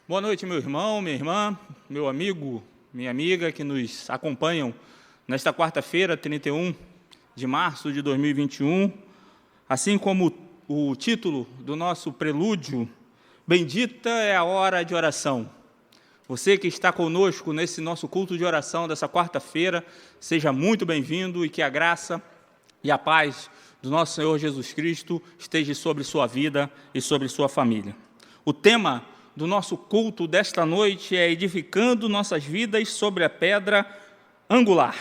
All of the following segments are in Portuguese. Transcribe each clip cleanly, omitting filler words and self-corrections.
Boa noite, meu irmão, minha irmã, meu amigo, minha amiga que nos acompanham nesta quarta-feira, 31 de março de 2021. Assim como o título do nosso prelúdio, Bendita é a hora de oração. Você que está conosco nesse nosso culto de oração dessa quarta-feira, seja muito bem-vindo e que a graça e a paz do nosso Senhor Jesus Cristo esteja sobre sua vida e sobre sua família. O tema do nosso culto desta noite é edificando nossas vidas sobre a pedra angular.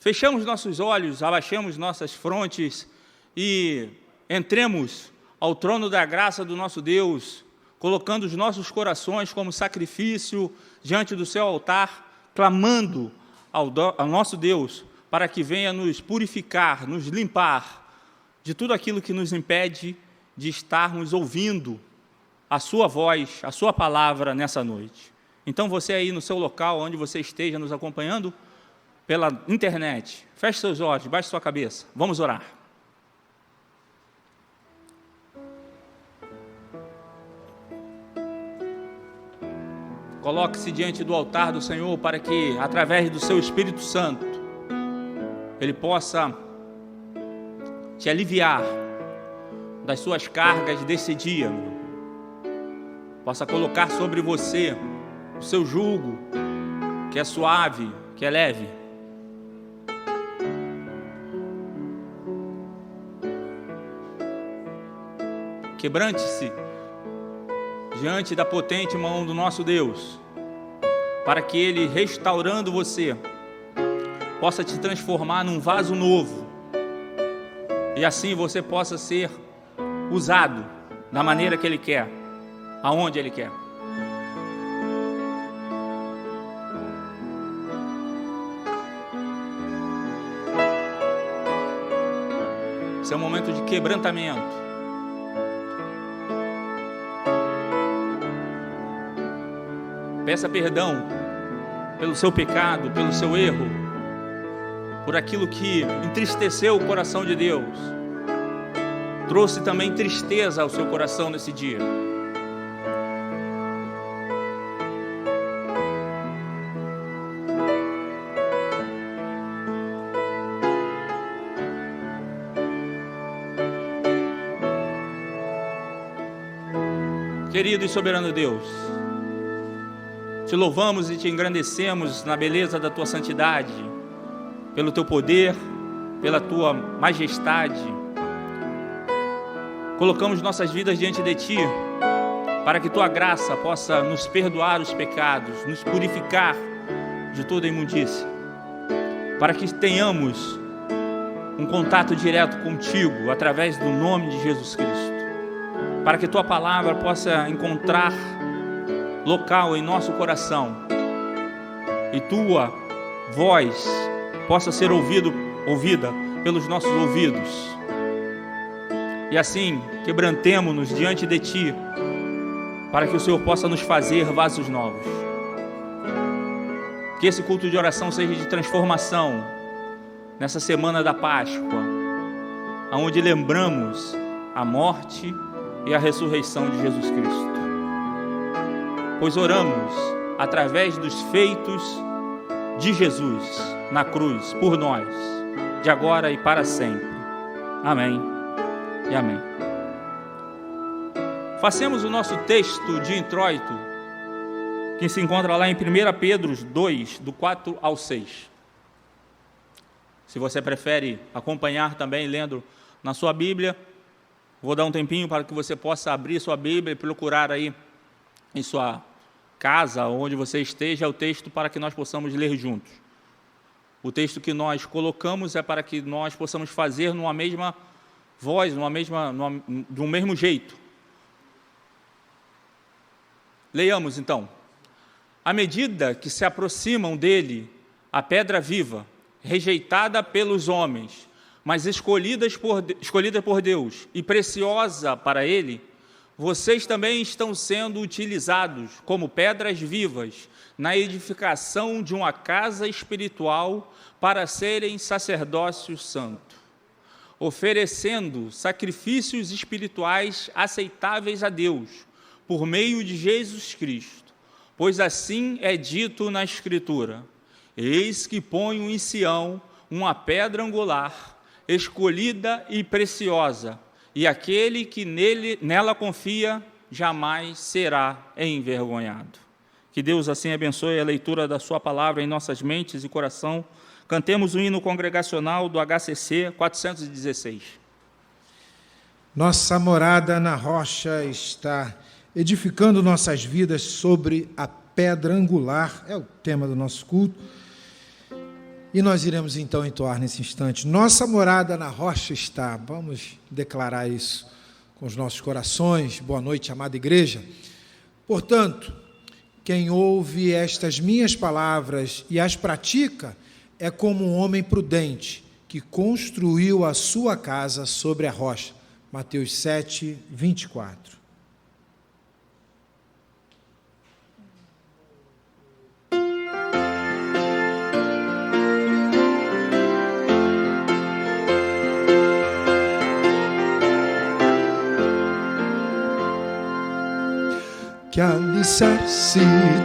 Fechamos nossos olhos, abaixemos nossas frontes e entremos ao trono da graça do nosso Deus, colocando os nossos corações como sacrifício diante do seu altar, clamando ao nosso Deus para que venha nos purificar, nos limpar de tudo aquilo que nos impede de estarmos ouvindo a sua voz, a sua palavra nessa noite. Então você aí no seu local, onde você esteja nos acompanhando pela internet, feche seus olhos, baixe sua cabeça, vamos orar. Coloque-se diante do altar do Senhor para que, através do seu Espírito Santo, Ele possa te aliviar das suas cargas desse dia, possa colocar sobre você o seu jugo, que é suave, que é leve. Quebrante-se diante da potente mão do nosso Deus, para que Ele, restaurando você, possa te transformar num vaso novo, e assim você possa ser usado da maneira que Ele quer, aonde Ele quer. Esse é um momento de quebrantamento. Peça perdão pelo seu pecado, pelo seu erro, por aquilo que entristeceu o coração de Deus, trouxe também tristeza ao seu coração nesse dia. Querido e soberano Deus, te louvamos e te engrandecemos na beleza da tua santidade, pelo teu poder, pela tua majestade. Colocamos nossas vidas diante de ti, para que tua graça possa nos perdoar os pecados, nos purificar de toda imundícia. para que tenhamos um contato direto contigo através do nome de Jesus Cristo, para que tua palavra possa encontrar local em nosso coração e tua voz possa ser ouvida pelos nossos ouvidos, e assim quebrantemo-nos diante de ti, para que o Senhor possa nos fazer vasos novos. Que esse culto de oração seja de transformação nessa semana da Páscoa, onde lembramos a morte e a ressurreição de Jesus Cristo, pois oramos através dos feitos de Jesus na cruz por nós, de agora e para sempre. Amém e amém. Façamos o nosso texto de introito, que se encontra lá em 1 Pedro 2, do 4 ao 6. Se você prefere acompanhar também lendo na sua Bíblia, vou dar um tempinho para que você possa abrir sua Bíblia e procurar aí em sua casa, onde você esteja, o texto para que nós possamos ler juntos. O texto que nós colocamos é para que nós possamos fazer numa mesma voz, de um mesmo jeito. Leiamos então. À medida que se aproximam dele, a pedra viva, rejeitada pelos homens, mas escolhida por Deus e preciosa para ele, vocês também estão sendo utilizados como pedras vivas na edificação de uma casa espiritual para serem sacerdócio santo, oferecendo sacrifícios espirituais aceitáveis a Deus por meio de Jesus Cristo, pois assim é dito na Escritura: eis que ponho em Sião uma pedra angular, escolhida e preciosa, e aquele que nela confia jamais será envergonhado. Que Deus assim abençoe a leitura da sua palavra em nossas mentes e coração. Cantemos o hino congregacional do HCC 416. Nossa morada na rocha está, edificando nossas vidas sobre a pedra angular, é o tema do nosso culto. E nós iremos então entoar nesse instante: nossa morada na rocha está. Vamos declarar isso com os nossos corações. Boa noite, amada igreja. Portanto, quem ouve estas minhas palavras e as pratica é como um homem prudente que construiu a sua casa sobre a rocha. Mateus 7, 24. Que alicerce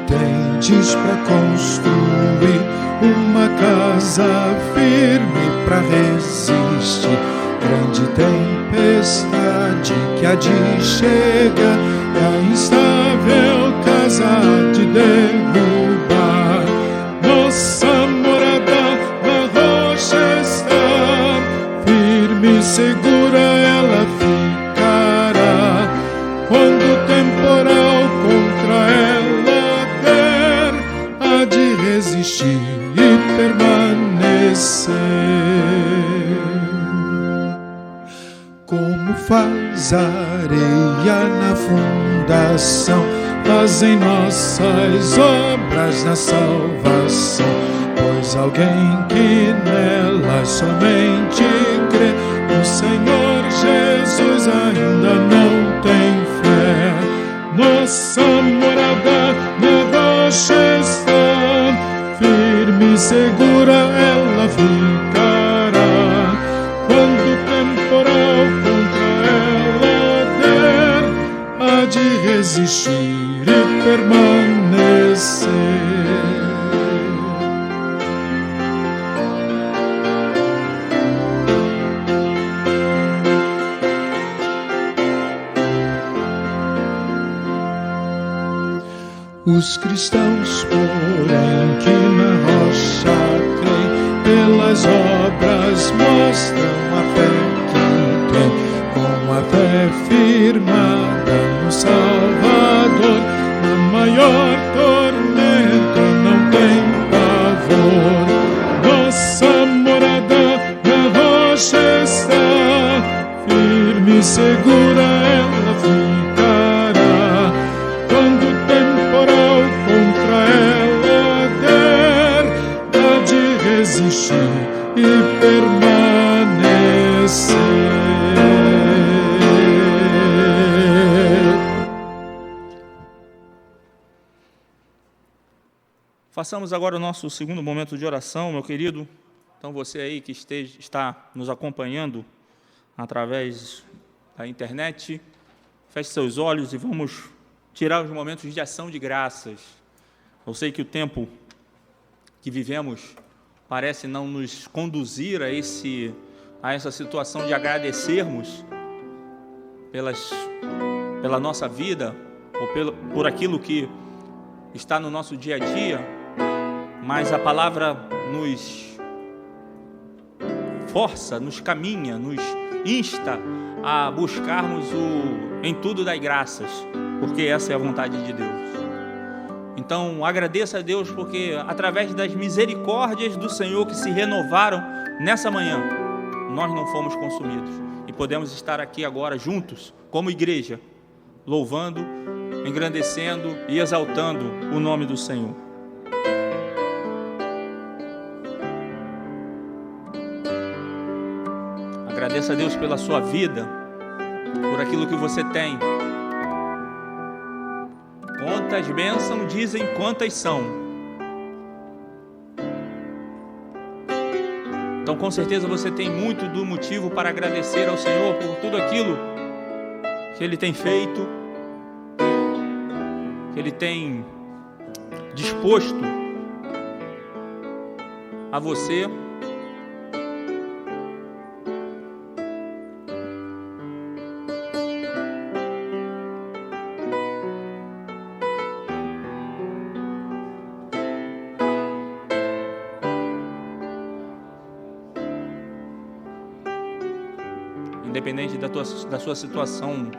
tendes para construir uma casa firme para resistir grande tempestade que há de chegar, a instável casa de derrubar. Nossa morada na rocha está, firme e segura ela ficará, quando o temporal contra ela der, há de resistir e permanecer. Como faz a areia na fundação, fazem nossas obras na salvação, pois alguém que nelas somente crê no Senhor Jesus ainda não tem fé. Nossa morada na rocha está, firme e segura ela ficará, quando o temporal contra ela der, há de resistir e permanecer. Os cristãos, porém, que na rocha creem, pelas obras mostram a fé que tem, com a fé firmada no Salvador, na maior tormenta não tem pavor. nossa morada na rocha está, firme e segura ela ficará. Quando o temporal contra ela der, há de resistir e permanecer. Façamos agora o nosso segundo momento de oração, meu querido. Então, você aí que está nos acompanhando através da internet, feche seus olhos e vamos tirar os momentos de ação de graças. Eu sei que o tempo que vivemos parece não nos conduzir a essa situação de agradecermos pela nossa vida, ou por aquilo que está no nosso dia a dia, mas a palavra nos força, nos caminha, nos insta a buscarmos em tudo dar graças, porque essa é a vontade de Deus. Então, agradeça a Deus, porque através das misericórdias do Senhor que se renovaram nessa manhã, nós não fomos consumidos e podemos estar aqui agora juntos, como igreja, louvando, engrandecendo e exaltando o nome do Senhor. Agradeça a Deus pela sua vida, por aquilo que você tem. Quantas bênçãos dizem quantas são. Então, com certeza, você tem muito do motivo para agradecer ao Senhor por tudo aquilo que Ele tem feito, que Ele tem disposto a você. Independente da sua situação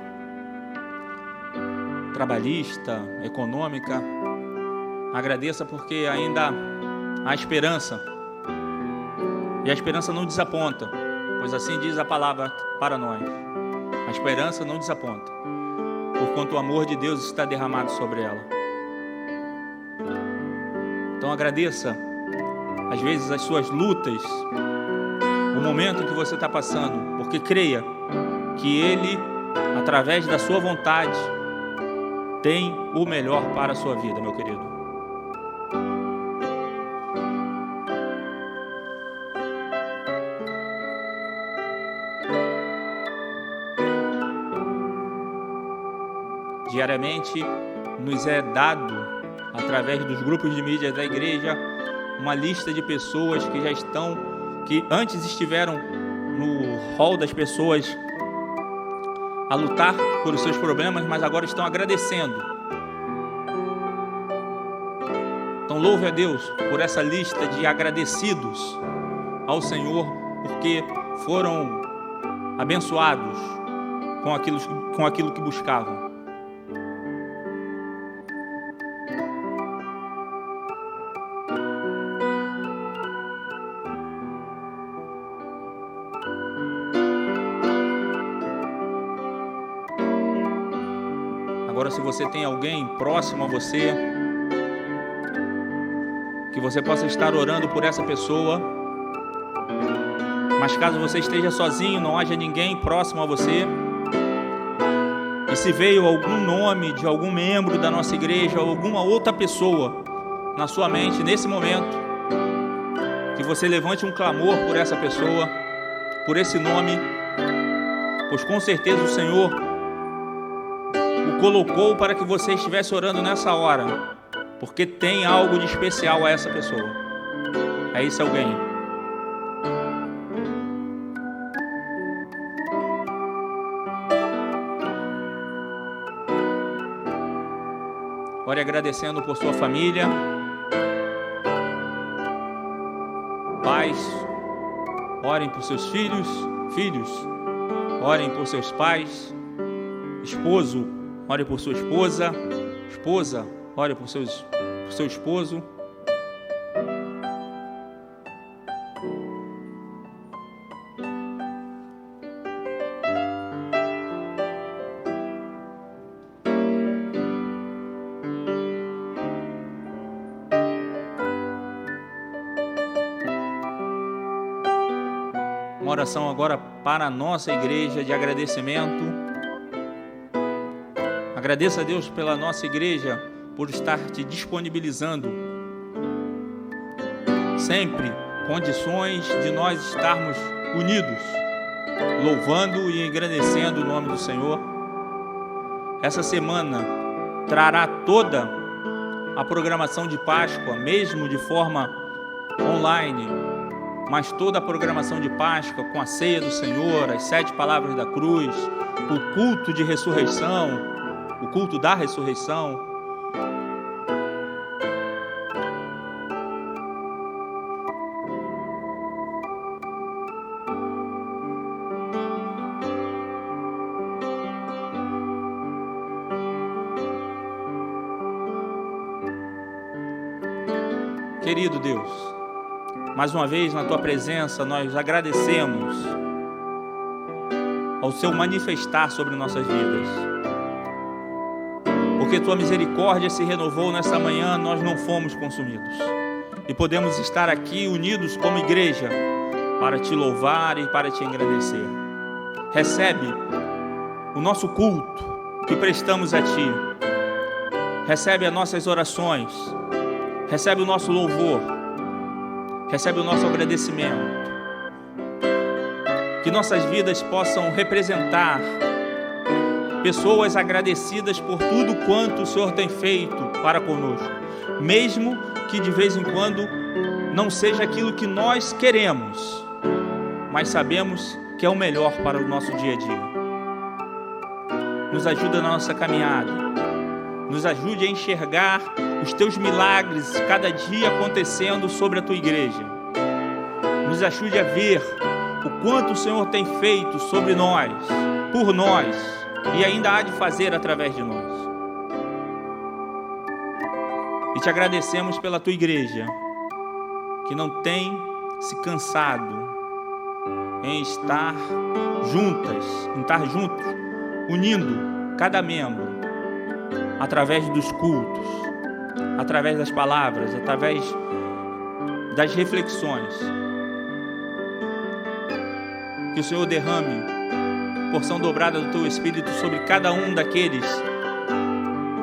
trabalhista, econômica, agradeça, porque ainda há esperança. E a esperança não desaponta, pois assim diz a palavra para nós. A esperança não desaponta, porquanto o amor de Deus está derramado sobre ela. Então agradeça, às vezes, as suas lutas, o momento que você está passando, porque creia que Ele, através da sua vontade, tem o melhor para a sua vida, meu querido. Diariamente nos é dado, através dos grupos de mídia da igreja, uma lista de pessoas que antes estiveram no hall das pessoas a lutar por os seus problemas, mas agora estão agradecendo. Então louve a Deus por essa lista de agradecidos ao Senhor, porque foram abençoados com aquilo que buscavam. Agora, se você tem alguém próximo a você, que você possa estar orando por essa pessoa, mas caso você esteja sozinho, não haja ninguém próximo a você, e se veio algum nome de algum membro da nossa igreja ou alguma outra pessoa na sua mente nesse momento, que você levante um clamor por essa pessoa, por esse nome, pois com certeza o Senhor o colocou para que você estivesse orando nessa hora, porque tem algo de especial a essa pessoa, a esse alguém. Ore agradecendo por sua família, pais, orem por seus filhos, orem por seus pais, esposo, ore por sua esposa, ore por seu esposo. Uma oração agora para a nossa igreja de agradecimento. Agradeça a Deus pela nossa igreja, por estar te disponibilizando sempre condições de nós estarmos unidos, louvando e engrandecendo o nome do Senhor. Essa semana trará toda a programação de Páscoa, mesmo de forma online, mas toda a programação de Páscoa com a ceia do Senhor, as 7 palavras da cruz, o culto de ressurreição, o culto da ressurreição. Querido Deus, mais uma vez na Tua presença nós agradecemos ao Seu manifestar sobre nossas vidas. Porque Tua misericórdia se renovou nessa manhã, nós não fomos consumidos. E podemos estar aqui unidos como igreja para Te louvar e para Te engrandecer. Recebe o nosso culto que prestamos a Ti. Recebe as nossas orações. Recebe o nosso louvor, recebe o nosso agradecimento. Que nossas vidas possam representar pessoas agradecidas por tudo quanto o Senhor tem feito para conosco, mesmo que de vez em quando não seja aquilo que nós queremos, mas sabemos que é o melhor para o nosso dia a dia. Nos ajuda na nossa caminhada, nos ajude a enxergar os Teus milagres cada dia acontecendo sobre a Tua igreja. Nos ajude a ver o quanto o Senhor tem feito sobre nós, por nós, e ainda há de fazer através de nós. E Te agradecemos pela Tua igreja, que não tem se cansado em estar juntas, em estar juntos, unindo cada membro, através dos cultos, através das palavras, através das reflexões. Que o Senhor derrame porção dobrada do Teu Espírito sobre cada um daqueles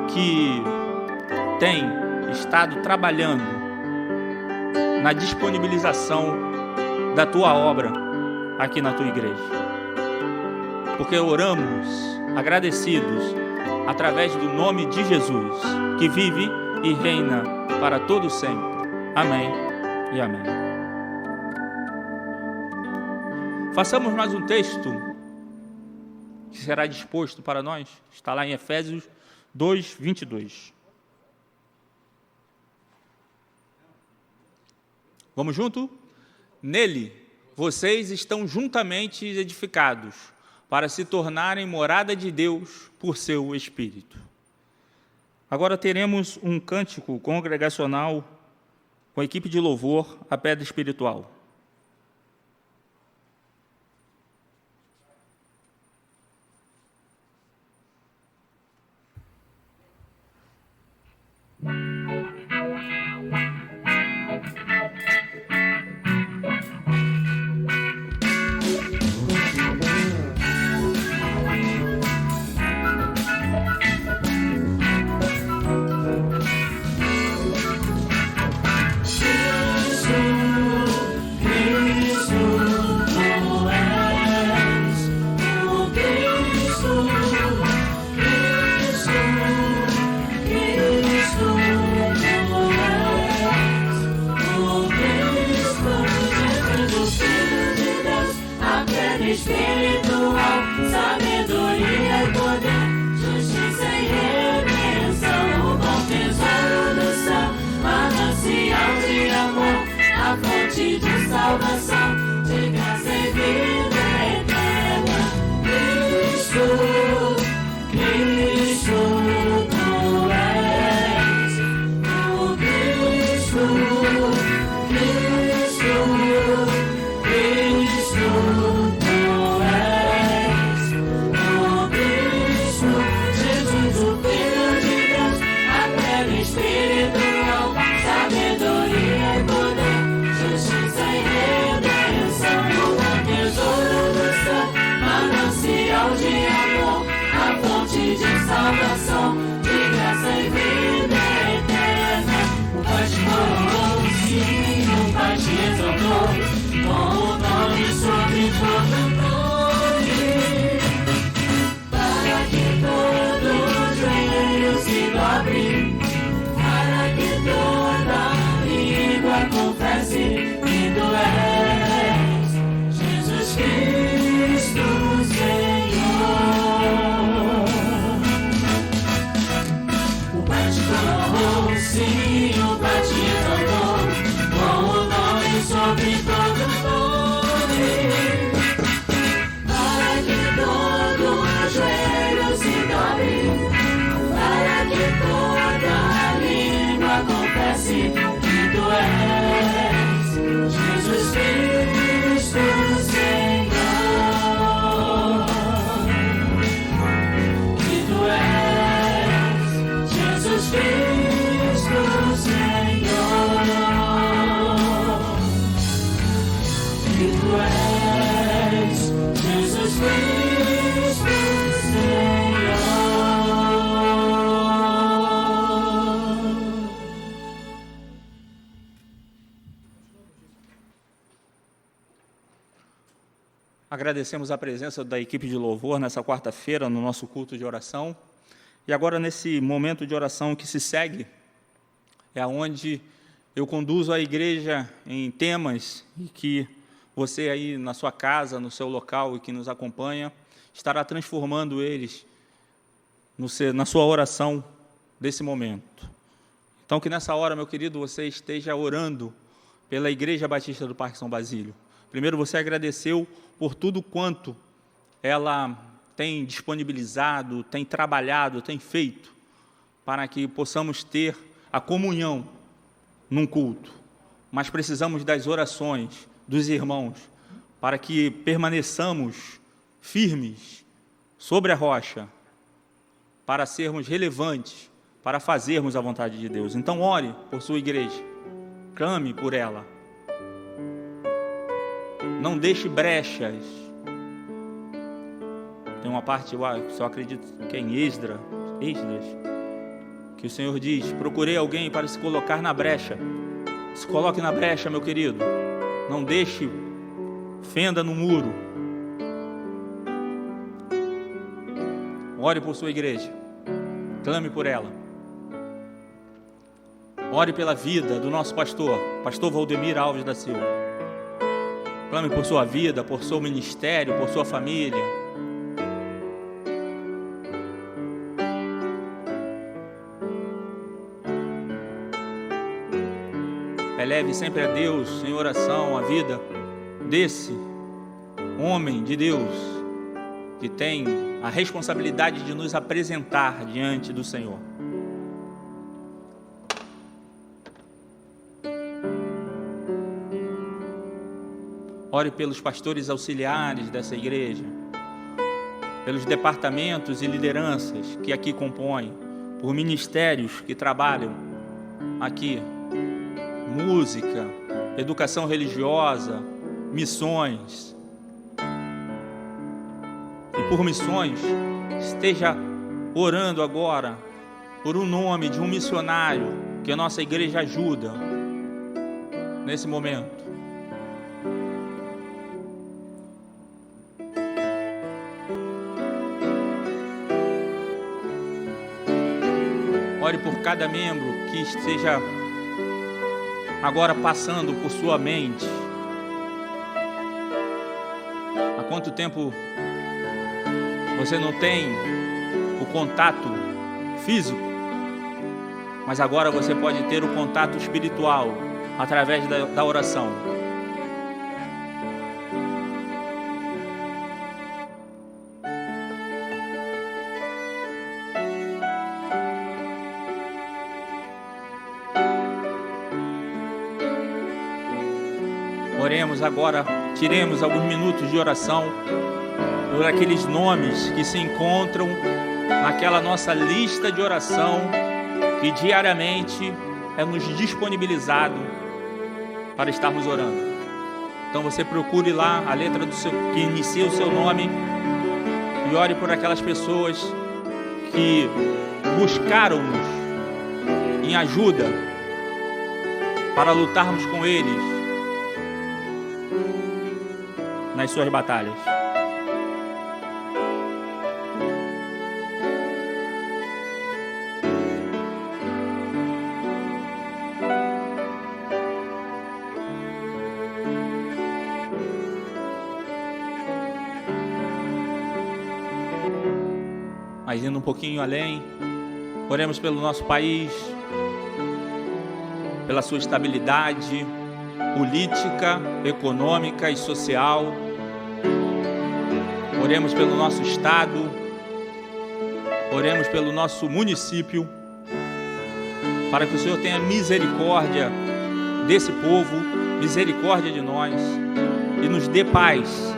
que tem estado trabalhando na disponibilização da Tua obra aqui na Tua igreja. Porque oramos agradecidos através do nome de Jesus, que vive e reina para todo sempre. Amém e amém. Façamos mais um texto que será disposto para nós. Está lá em Efésios 2, 22. Vamos junto? Nele, vocês estão juntamente edificados para se tornarem morada de Deus por seu Espírito. Agora teremos um cântico congregacional com a equipe de louvor, a pedra espiritual. Cristo, tu és. de salvação, de graça e vida eterna. O Pai te coroou, sim, o Pai te exaltou, com o nome sobre todo o nome, para que todo joelho se dobre, para que toda língua confesse que tu és Jesus Cristo, Senhor. O Pai te coroou, sim, o Pai te exaltou, com o nome sobre todo nome, para que todo joelho se dobre, para que toda língua confesse que tu és Jesus Cristo, Senhor. Que tu és Jesus Cristo, Senhor. Que tu és Jesus Cristo, Senhor. Agradecemos a presença da equipe de louvor nessa quarta-feira, no nosso culto de oração. E agora, nesse momento de oração que se segue, é onde eu conduzo a igreja em temas e que você aí na sua casa, no seu local e que nos acompanha, estará transformando eles na sua oração desse momento. Então, que nessa hora, meu querido, você esteja orando pela Igreja Batista do Parque São Basílio. Primeiro, você agradeceu por tudo quanto ela tem disponibilizado, tem trabalhado, tem feito, para que possamos ter a comunhão num culto. Mas precisamos das orações dos irmãos, para que permaneçamos firmes sobre a rocha, para sermos relevantes, para fazermos a vontade de Deus. Então, ore por sua igreja, clame por ela. Não deixe brechas. Tem uma parte, eu acredito que é em Esdras, que o Senhor diz: procurei alguém para se colocar na brecha. Se coloque na brecha, meu querido. Não deixe fenda no muro. Ore por sua igreja. Clame por ela. Ore pela vida do nosso pastor Valdemir Alves da Silva. Clame por sua vida, por seu ministério, por sua família. Eleve sempre a Deus em oração a vida desse homem de Deus que tem a responsabilidade de nos apresentar diante do Senhor. Ore pelos pastores auxiliares dessa igreja, pelos departamentos e lideranças que aqui compõem, por ministérios que trabalham aqui, música, educação religiosa, missões. E por missões, esteja orando agora por um nome de um missionário que a nossa igreja ajuda nesse momento. Ore por cada membro que esteja agora passando por sua mente. Há quanto tempo você não tem o contato físico, mas agora você pode ter o contato espiritual através da oração. Oremos agora, tiremos alguns minutos de oração por aqueles nomes que se encontram naquela nossa lista de oração que diariamente é nos disponibilizado para estarmos orando. Então você procure lá a letra que inicia o seu nome e ore por aquelas pessoas que buscaram-nos em ajuda para lutarmos com eles nas suas batalhas. Mas indo um pouquinho além, oremos pelo nosso país, pela sua estabilidade política, econômica e social. Oremos pelo nosso estado, oremos pelo nosso município, para que o Senhor tenha misericórdia desse povo, misericórdia de nós e nos dê paz.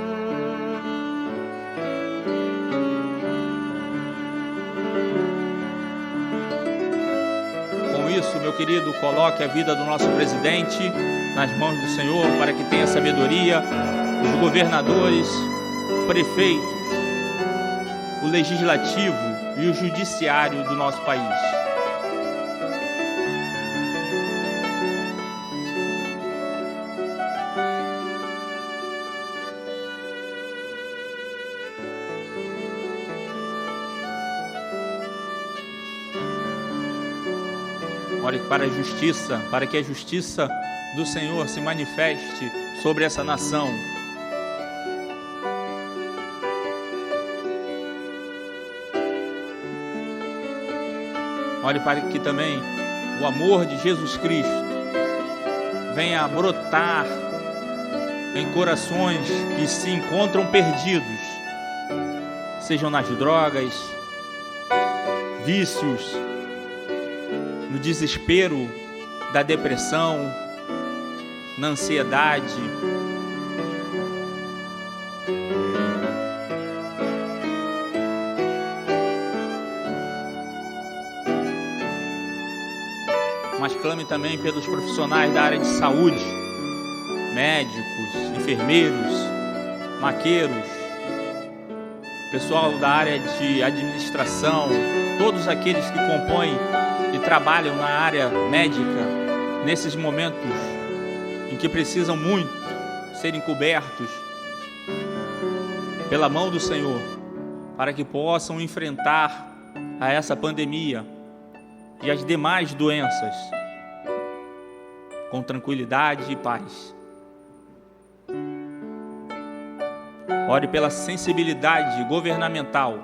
Meu querido, coloque a vida do nosso presidente nas mãos do Senhor, para que tenha sabedoria, os governadores, prefeitos, o legislativo e o judiciário do nosso país. Ore para a justiça, para que a justiça do Senhor se manifeste sobre essa nação. Ore para que também o amor de Jesus Cristo venha a brotar em corações que se encontram perdidos, sejam nas drogas, vícios, no desespero da depressão, na ansiedade. Mas clame também pelos profissionais da área de saúde, médicos, enfermeiros, maqueiros, pessoal da área de administração, todos aqueles que compõem e trabalham na área médica, nesses momentos em que precisam muito serem cobertos pela mão do Senhor, para que possam enfrentar a essa pandemia e as demais doenças com tranquilidade e paz. Ore pela sensibilidade governamental,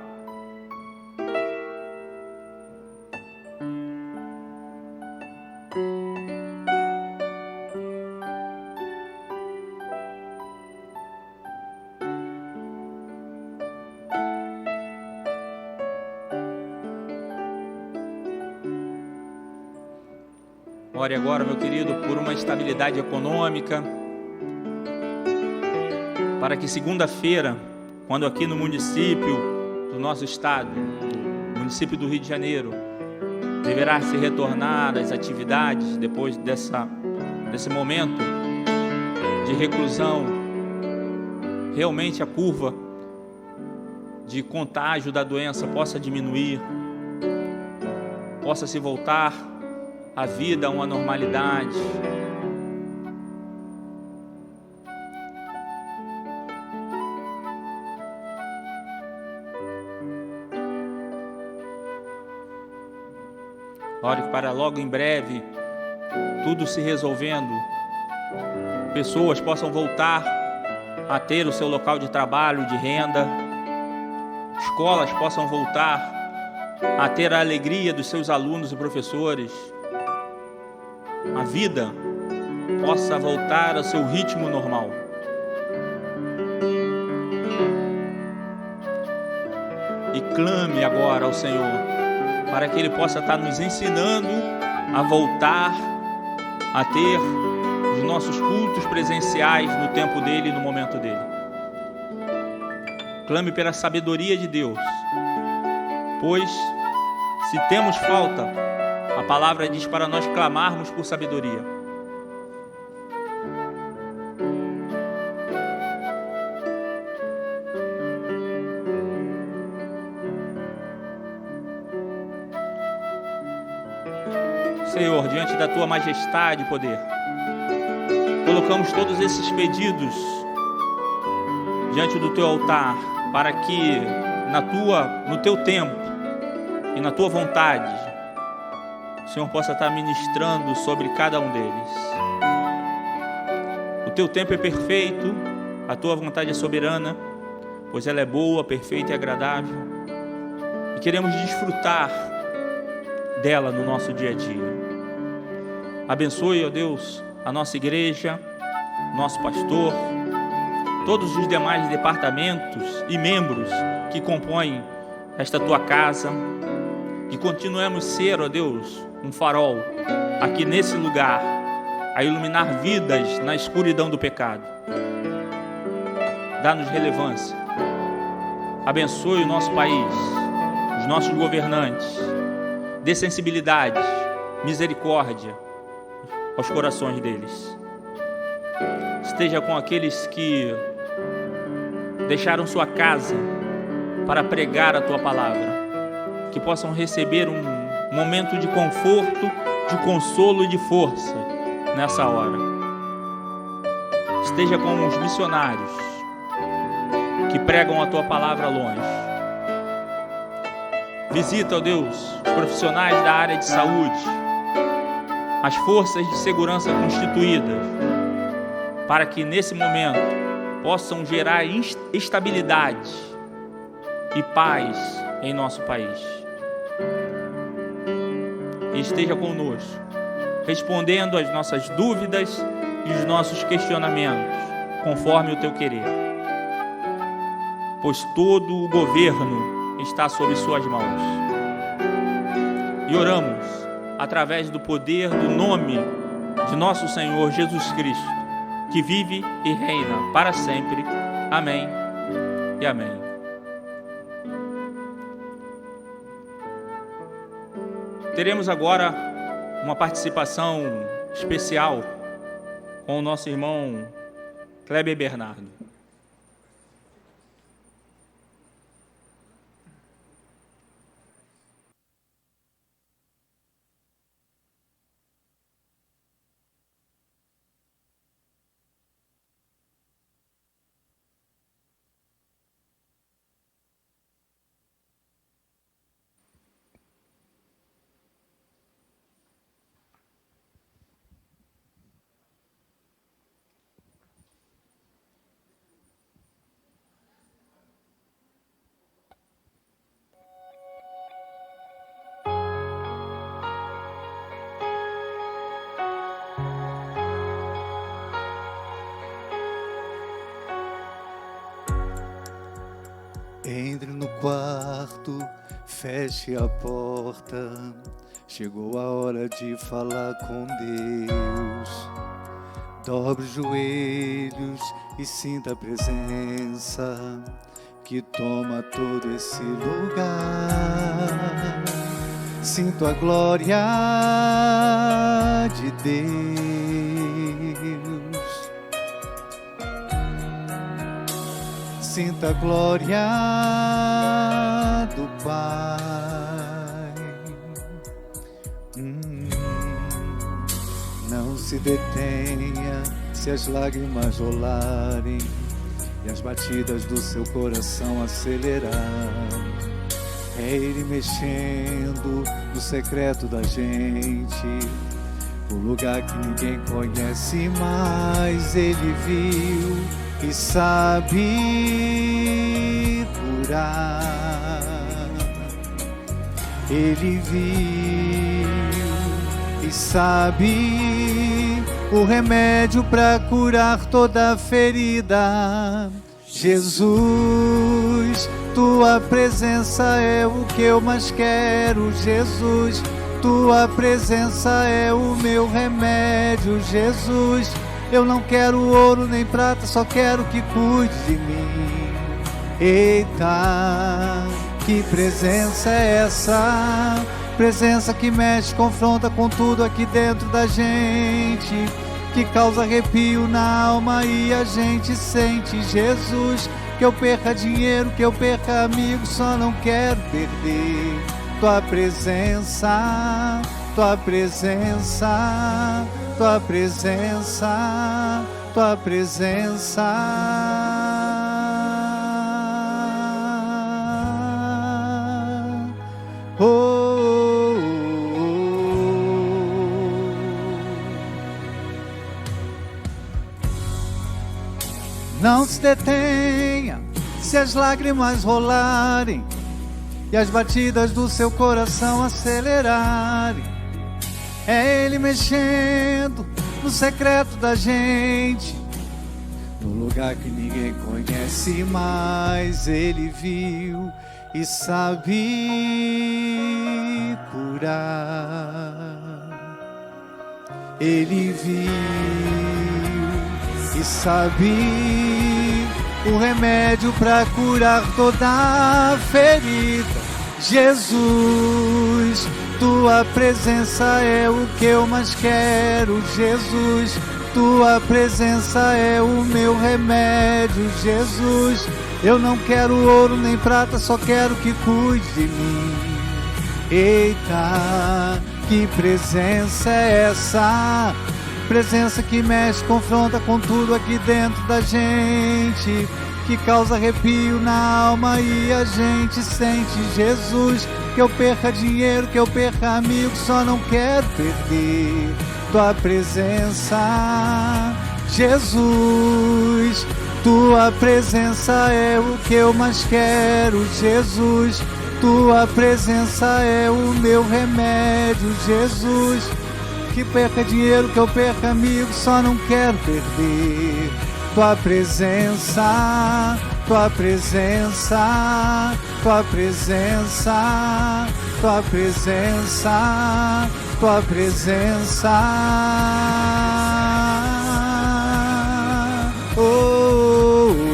ore agora, meu querido, por uma estabilidade econômica, para que segunda-feira, quando aqui no município do nosso estado, município do Rio de Janeiro, deverá se retornar às atividades depois desse momento de reclusão, realmente a curva de contágio da doença possa diminuir, possa se voltar a vida a uma normalidade. Ore para logo em breve tudo se resolvendo, pessoas possam voltar a ter o seu local de trabalho, de renda, escolas possam voltar a ter a alegria dos seus alunos e professores, a vida possa voltar ao seu ritmo normal. E clame agora ao Senhor, para que Ele possa estar nos ensinando a voltar a ter os nossos cultos presenciais no tempo dEle e no momento dEle. Clame pela sabedoria de Deus, pois se temos falta, a palavra diz para nós clamarmos por sabedoria. Senhor, diante da Tua majestade e poder, colocamos todos esses pedidos diante do Teu altar, para que no Teu tempo e na Tua vontade, o Senhor possa estar ministrando sobre cada um deles. O Teu tempo é perfeito, a Tua vontade é soberana, pois ela é boa, perfeita e agradável, e queremos desfrutar dela no nosso dia a dia. Abençoe, ó Deus, a nossa igreja, nosso pastor, todos os demais departamentos e membros que compõem esta Tua casa, que continuemos ser, ó Deus, um farol aqui nesse lugar, a iluminar vidas na escuridão do pecado. Dá-nos relevância. Abençoe o nosso país, os nossos governantes. Dê sensibilidade, misericórdia aos corações deles. Esteja com aqueles que deixaram sua casa para pregar a Tua palavra, que possam receber um momento de conforto, de consolo e de força nessa hora. Esteja com os missionários que pregam a Tua palavra longe. Visita, ó Deus, os profissionais da área de saúde, as forças de segurança constituídas, para que nesse momento possam gerar estabilidade e paz em nosso país. E esteja conosco, respondendo às nossas dúvidas e os nossos questionamentos, conforme o Teu querer. Pois todo o governo está sob Suas mãos. E oramos através do poder do nome de nosso Senhor Jesus Cristo, que vive e reina para sempre. Amém e amém. Teremos agora uma participação especial com o nosso irmão Kleber Bernardo. Entre no quarto, feche a porta. Chegou a hora de falar com Deus. Dobre os joelhos e sinta a presença que toma todo esse lugar. Sinto a glória de Deus. Sinta a glória do Pai. Não se detenha se as lágrimas rolarem e as batidas do seu coração acelerar. É Ele mexendo no secreto da gente, o lugar que ninguém conhece, mas Ele viu e sabe curar. Ele viu e sabe o remédio para curar toda ferida. Jesus, Tua presença é o que eu mais quero. Jesus, Tua presença é o meu remédio. Jesus, eu não quero ouro nem prata, só quero que cuide de mim. Eita, que presença é essa? Presença que mexe, confronta com tudo aqui dentro da gente, que causa arrepio na alma e a gente sente. Jesus, que eu perca dinheiro, que eu perca amigos, só não quero perder Tua presença tua presença, tua presença, tua presença. Oh, oh, oh. Não se detenha se as lágrimas rolarem e as batidas do seu coração acelerarem. É Ele mexendo no secreto da gente, no lugar que ninguém conhece, mas Ele viu e sabe curar. Ele viu e sabe o remédio para curar toda ferida. Jesus, tua presença é o que eu mais quero. Jesus, tua presença é o meu remédio. Jesus, eu não quero ouro nem prata, só quero que cuide de mim. Eita, que presença é essa? Presença que mexe, confronta com tudo aqui dentro da gente, que causa arrepio na alma e a gente sente. Jesus, que eu perca dinheiro, que eu perca amigo, só não quero perder tua presença. Jesus, tua presença é o que eu mais quero. Jesus, tua presença é o meu remédio. Jesus, que perca dinheiro, que eu perca amigo, só não quero perder tua presença, tua presença, tua presença, tua presença, tua presença. Oh, oh, oh.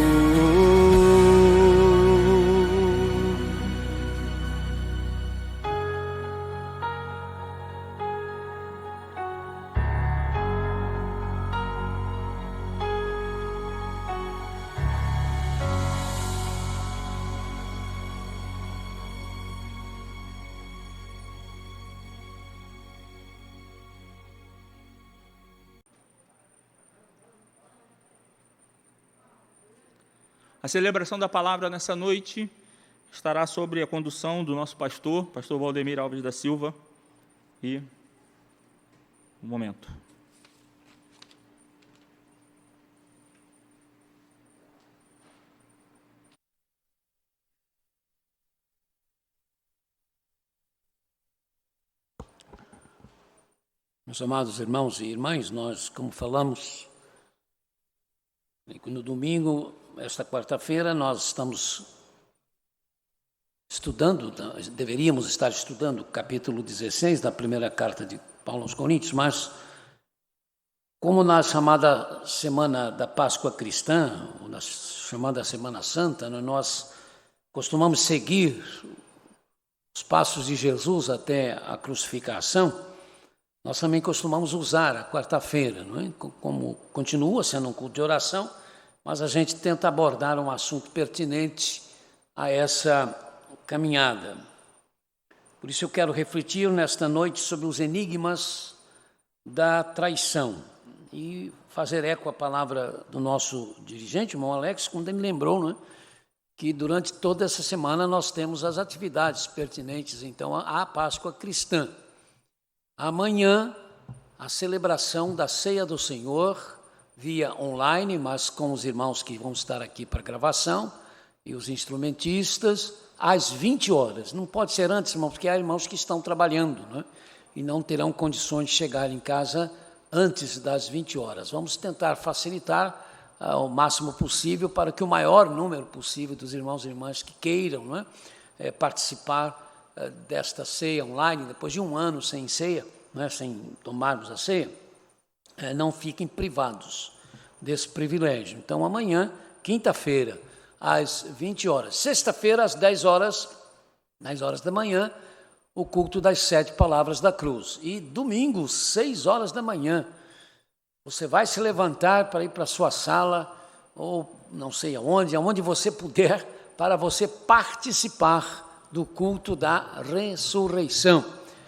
A celebração da palavra nessa noite estará sob a condução do nosso pastor Valdemir Alves da Silva. E um momento. Meus amados irmãos e irmãs, nós, como falamos, no domingo, esta quarta-feira, nós estamos estudando, deveríamos estar estudando o capítulo 16 da primeira carta de Paulo aos Coríntios, mas como na chamada Semana da Páscoa Cristã, ou na chamada Semana Santa, nós costumamos seguir os passos de Jesus até a crucificação. Nós também costumamos usar a quarta-feira, não é? Como continua sendo um culto de oração, mas a gente tenta abordar um assunto pertinente a essa caminhada. Por isso eu quero refletir nesta noite sobre os enigmas da traição e fazer eco à palavra do nosso dirigente, o irmão Alex, quando ele me lembrou, não é? Que durante toda essa semana nós temos as atividades pertinentes, então, à Páscoa cristã. Amanhã, a celebração da Ceia do Senhor, via online, mas com os irmãos que vão estar aqui para gravação, e os instrumentistas, às 20 horas. Não pode ser antes, irmãos, porque há irmãos que estão trabalhando, né? E não terão condições de chegar em casa antes das 20 horas. Vamos tentar facilitar o máximo possível para que o maior número possível dos irmãos e irmãs que queiram, né, participar desta ceia online, depois de um ano sem ceia, né, sem tomarmos a ceia, não fiquem privados desse privilégio. Então, amanhã, quinta-feira, às 20 horas. Sexta-feira, às 10 horas da manhã, o culto das 7 palavras da cruz. E domingo, 6 horas da manhã, você vai se levantar para ir para a sua sala, ou não sei aonde você puder, para você participar do culto da ressurreição.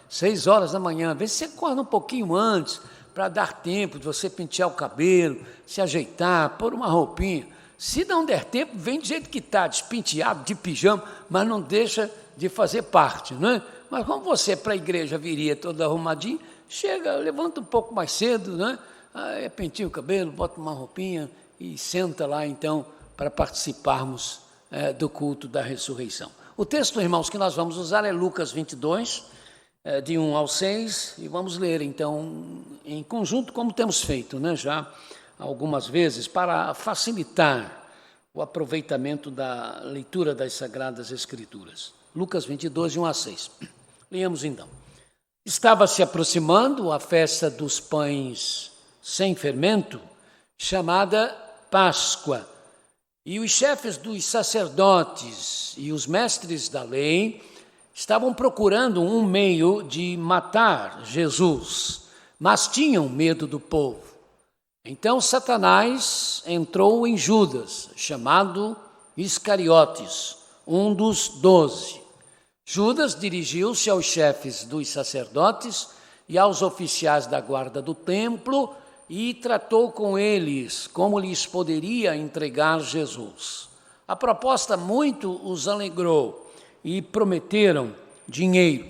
6 horas da manhã. Às vezes você acorda um pouquinho antes, para dar tempo de você pentear o cabelo, se ajeitar, pôr uma roupinha. Se não der tempo, vem do jeito que está, despenteado, de pijama, mas não deixa de fazer parte, não é? Mas como você para a igreja viria todo arrumadinho, chega, levanta um pouco mais cedo, né? Penteia o cabelo, bota uma roupinha e senta lá, então, para participarmos do culto da ressurreição. O texto, irmãos, que nós vamos usar é Lucas 22, de 1 ao 6, e vamos ler, então, em conjunto, como temos feito, né, já algumas vezes, para facilitar o aproveitamento da leitura das Sagradas Escrituras. Lucas 22, de 1 a 6. Leamos, então. Estava se aproximando a festa dos pães sem fermento, chamada Páscoa, e os chefes dos sacerdotes e os mestres da lei estavam procurando um meio de matar Jesus, mas tinham medo do povo. Então Satanás entrou em Judas, chamado Iscariotes, um dos 12. Judas dirigiu-se aos chefes dos sacerdotes e aos oficiais da guarda do templo e tratou com eles como lhes poderia entregar Jesus. A proposta muito os alegrou e prometeram dinheiro.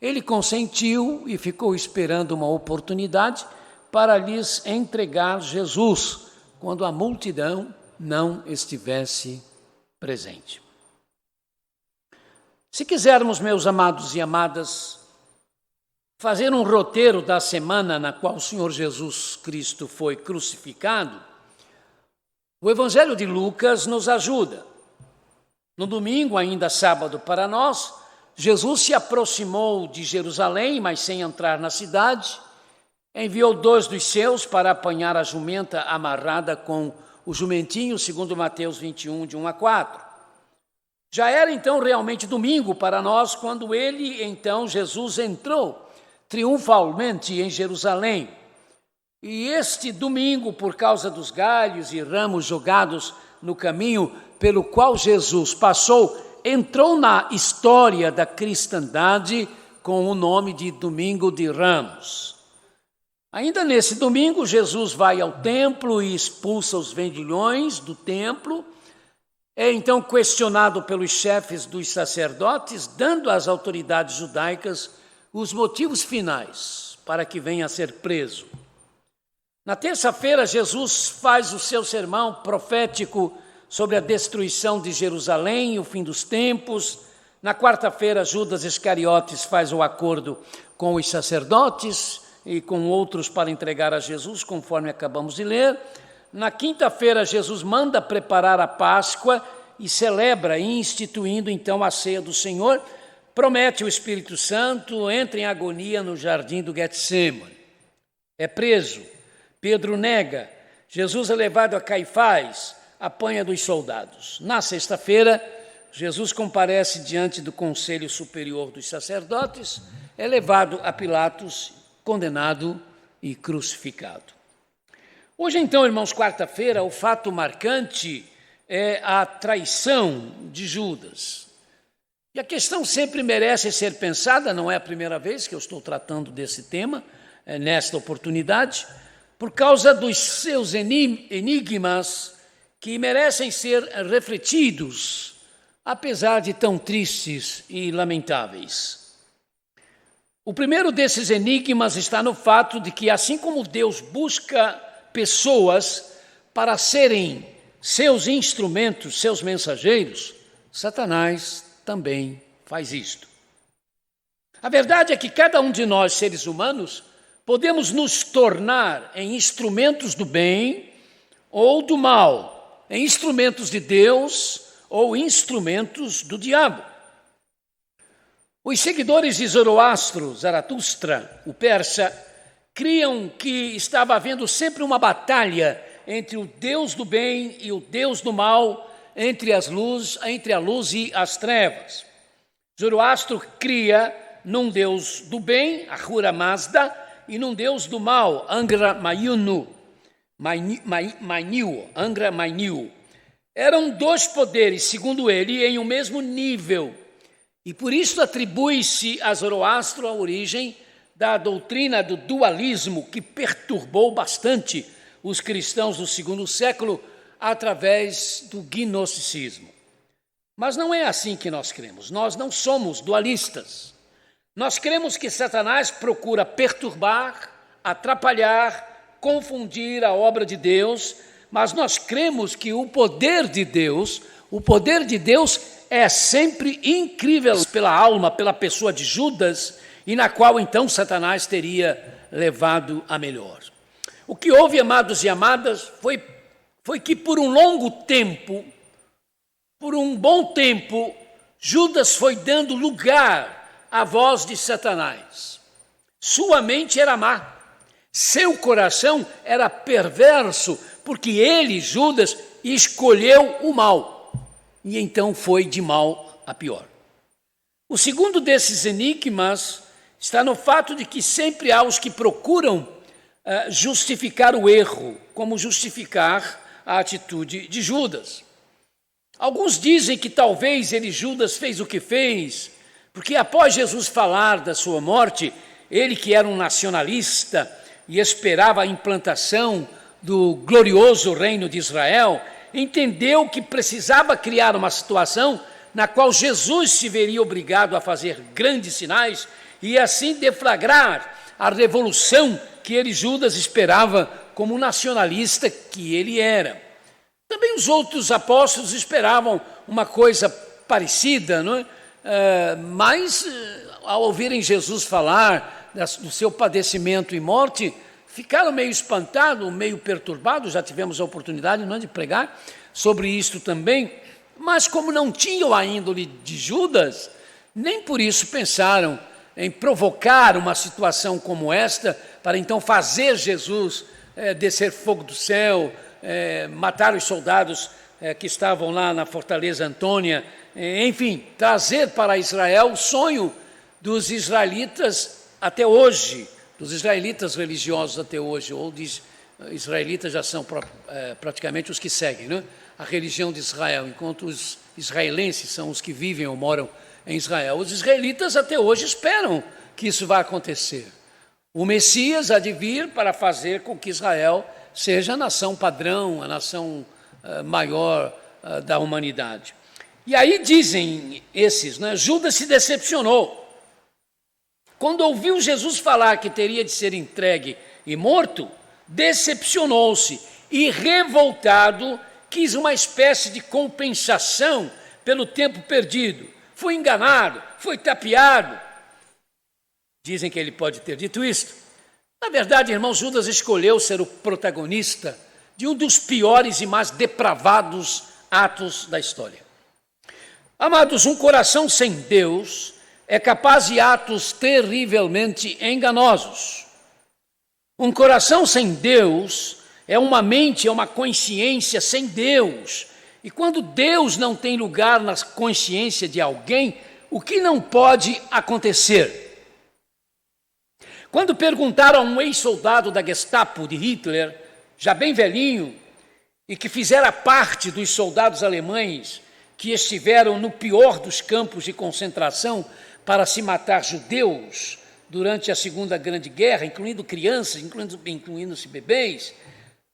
Ele consentiu e ficou esperando uma oportunidade para lhes entregar Jesus, quando a multidão não estivesse presente. Se quisermos, meus amados e amadas, fazer um roteiro da semana na qual o Senhor Jesus Cristo foi crucificado, o Evangelho de Lucas nos ajuda. No domingo, ainda sábado para nós, Jesus se aproximou de Jerusalém, mas sem entrar na cidade. Enviou 2 dos seus para apanhar a jumenta amarrada com o jumentinho, segundo Mateus 21, de 1 a 4. Já era então realmente domingo para nós, quando Jesus entrou triunfalmente em Jerusalém. E este domingo, por causa dos galhos e ramos jogados no caminho pelo qual Jesus passou, entrou na história da cristandade com o nome de Domingo de Ramos. Ainda nesse domingo, Jesus vai ao templo e expulsa os vendilhões do templo. É então questionado pelos chefes dos sacerdotes, dando às autoridades judaicas os motivos finais para que venha a ser preso. Na terça-feira, Jesus faz o seu sermão profético sobre a destruição de Jerusalém e o fim dos tempos. Na quarta-feira, Judas Iscariotes faz o acordo com os sacerdotes e com outros para entregar a Jesus, conforme acabamos de ler. Na quinta-feira, Jesus manda preparar a Páscoa e celebra, instituindo então a ceia do Senhor, promete o Espírito Santo, entra em agonia no jardim do Getsêmani. É preso, Pedro nega, Jesus é levado a Caifás, apanha dos soldados. Na sexta-feira, Jesus comparece diante do Conselho Superior dos Sacerdotes, é levado a Pilatos, condenado e crucificado. Hoje, então, irmãos, quarta-feira, o fato marcante é a traição de Judas. E a questão sempre merece ser pensada, não é a primeira vez que eu estou tratando desse tema, nesta oportunidade, por causa dos seus enigmas que merecem ser refletidos, apesar de tão tristes e lamentáveis. O primeiro desses enigmas está no fato de que, assim como Deus busca pessoas para serem seus instrumentos, seus mensageiros, Satanás também faz isto. A verdade é que cada um de nós, seres humanos, podemos nos tornar em instrumentos do bem ou do mal, em instrumentos de Deus ou instrumentos do diabo. Os seguidores de Zoroastro, Zaratustra, o persa, criam que estava havendo sempre uma batalha entre o Deus do bem e o Deus do mal, entre a luz e as trevas. Zoroastro cria num Deus do bem, Ahura Mazda, e num Deus do mal, Angra Mainyu. Angra Mainyu. Eram 2 poderes, segundo ele, em um mesmo nível, E por isso atribui-se a Zoroastro a origem da doutrina do dualismo, que perturbou bastante os cristãos do segundo século através do gnosticismo. Mas não é assim que nós cremos. Nós não somos dualistas. Nós cremos que Satanás procura perturbar, atrapalhar, confundir a obra de Deus, mas nós cremos que o poder de Deus é sempre incrível pela alma, pela pessoa de Judas, e na qual então Satanás teria levado a melhor. O que houve, amados e amadas, foi que por um bom tempo, Judas foi dando lugar à voz de Satanás. Sua mente era má, seu coração era perverso, porque ele, Judas, escolheu o mal, e então foi de mal a pior. O segundo desses enigmas está no fato de que sempre há os que procuram justificar o erro, como justificar a atitude de Judas. Alguns dizem que talvez Judas fez o que fez, porque após Jesus falar da sua morte, ele que era um nacionalista e esperava a implantação do glorioso reino de Israel, entendeu que precisava criar uma situação na qual Jesus se veria obrigado a fazer grandes sinais e assim deflagrar a revolução que Judas esperava como nacionalista que ele era. Também os outros apóstolos esperavam uma coisa parecida, não é? Mas ao ouvirem Jesus falar do seu padecimento e morte, ficaram meio espantados, meio perturbados. Já tivemos a oportunidade, não é, de pregar sobre isto também, mas como não tinham a índole de Judas, nem por isso pensaram em provocar uma situação como esta, para então fazer Jesus descer fogo do céu, matar os soldados que estavam lá na fortaleza Antônia, enfim, trazer para Israel o sonho dos israelitas até hoje, dos israelitas religiosos até hoje, ou israelitas já são praticamente os que seguem, né, a religião de Israel, enquanto os israelenses são os que vivem ou moram em Israel. Os israelitas até hoje esperam que isso vá acontecer. O Messias há de vir para fazer com que Israel seja a nação padrão, a nação maior da humanidade. E aí dizem esses, né, Judas se decepcionou. Quando ouviu Jesus falar que teria de ser entregue e morto, decepcionou-se e, revoltado, quis uma espécie de compensação pelo tempo perdido. Foi enganado, foi tapeado. Dizem que ele pode ter dito isto. Na verdade, irmão, Judas escolheu ser o protagonista de um dos piores e mais depravados atos da história. Amados, um coração sem Deus é capaz de atos terrivelmente enganosos. Um coração sem Deus é uma mente, é uma consciência sem Deus. E quando Deus não tem lugar na consciência de alguém, o que não pode acontecer? Quando perguntaram a um ex-soldado da Gestapo de Hitler, já bem velhinho, e que fizera parte dos soldados alemães que estiveram no pior dos campos de concentração para se matar judeus durante a Segunda Grande Guerra, incluindo crianças, incluindo-se bebês,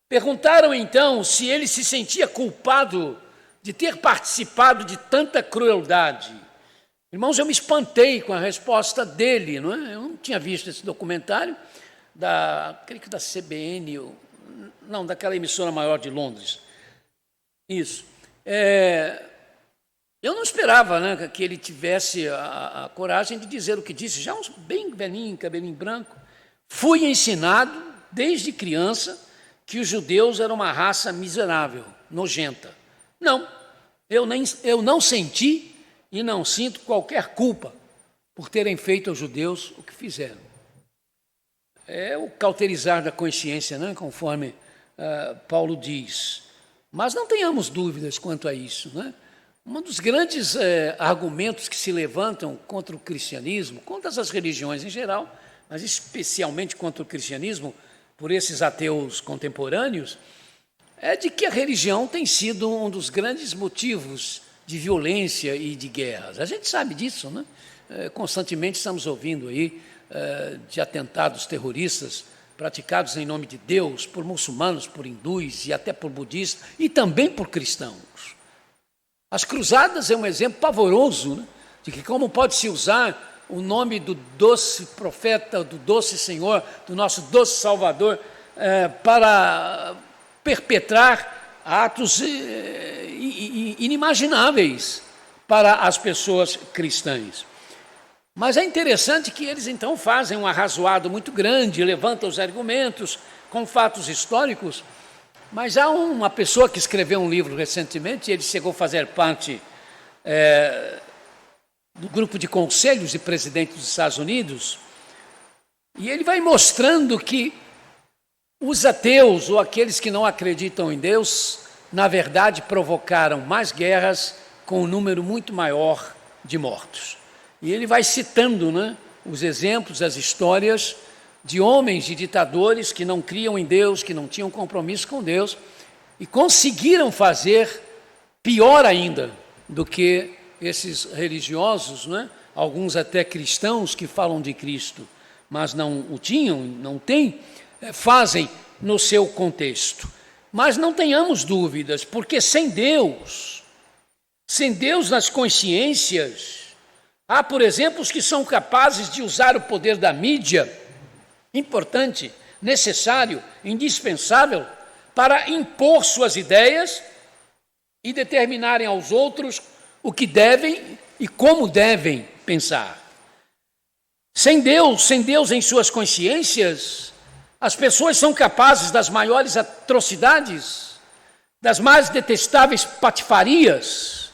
perguntaram então se ele se sentia culpado de ter participado de tanta crueldade. Irmãos, eu me espantei com a resposta dele, não é? Eu não tinha visto esse documentário, creio que da CBN, não, daquela emissora maior de Londres. Isso. Eu não esperava, né, que ele tivesse a coragem de dizer o que disse, já uns bem velhinho, cabelinho branco. Fui ensinado, desde criança, que os judeus eram uma raça miserável, nojenta. Não, eu não senti e não sinto qualquer culpa por terem feito aos judeus o que fizeram. É o cauterizar da consciência, né, conforme Paulo diz. Mas não tenhamos dúvidas quanto a isso, né? Um dos grandes argumentos que se levantam contra o cristianismo, contra as religiões em geral, mas especialmente contra o cristianismo, por esses ateus contemporâneos, é de que a religião tem sido um dos grandes motivos de violência e de guerras. A gente sabe disso, né? Constantemente estamos ouvindo aí de atentados terroristas praticados em nome de Deus por muçulmanos, por hindus e até por budistas e também por cristãos. As cruzadas é um exemplo pavoroso, né, de que como pode-se usar o nome do doce profeta, do doce Senhor, do nosso doce Salvador, para perpetrar atos inimagináveis para as pessoas cristãs. Mas é interessante que eles então fazem um arrazoado muito grande, levantam os argumentos com fatos históricos, mas há uma pessoa que escreveu um livro recentemente, ele chegou a fazer parte do grupo de conselhos de presidentes dos Estados Unidos, e ele vai mostrando que os ateus ou aqueles que não acreditam em Deus, na verdade, provocaram mais guerras com um número muito maior de mortos. E ele vai citando, né, os exemplos, as histórias de homens, de ditadores que não criam em Deus, que não tinham compromisso com Deus e conseguiram fazer pior ainda do que esses religiosos, né, alguns até cristãos que falam de Cristo, mas não o tinham, não têm, fazem no seu contexto. Mas não tenhamos dúvidas, porque sem Deus nas consciências, há, por exemplo, os que são capazes de usar o poder da mídia, importante, necessário, indispensável, para impor suas ideias e determinarem aos outros o que devem e como devem pensar. Sem Deus em suas consciências, as pessoas são capazes das maiores atrocidades, das mais detestáveis patifarias,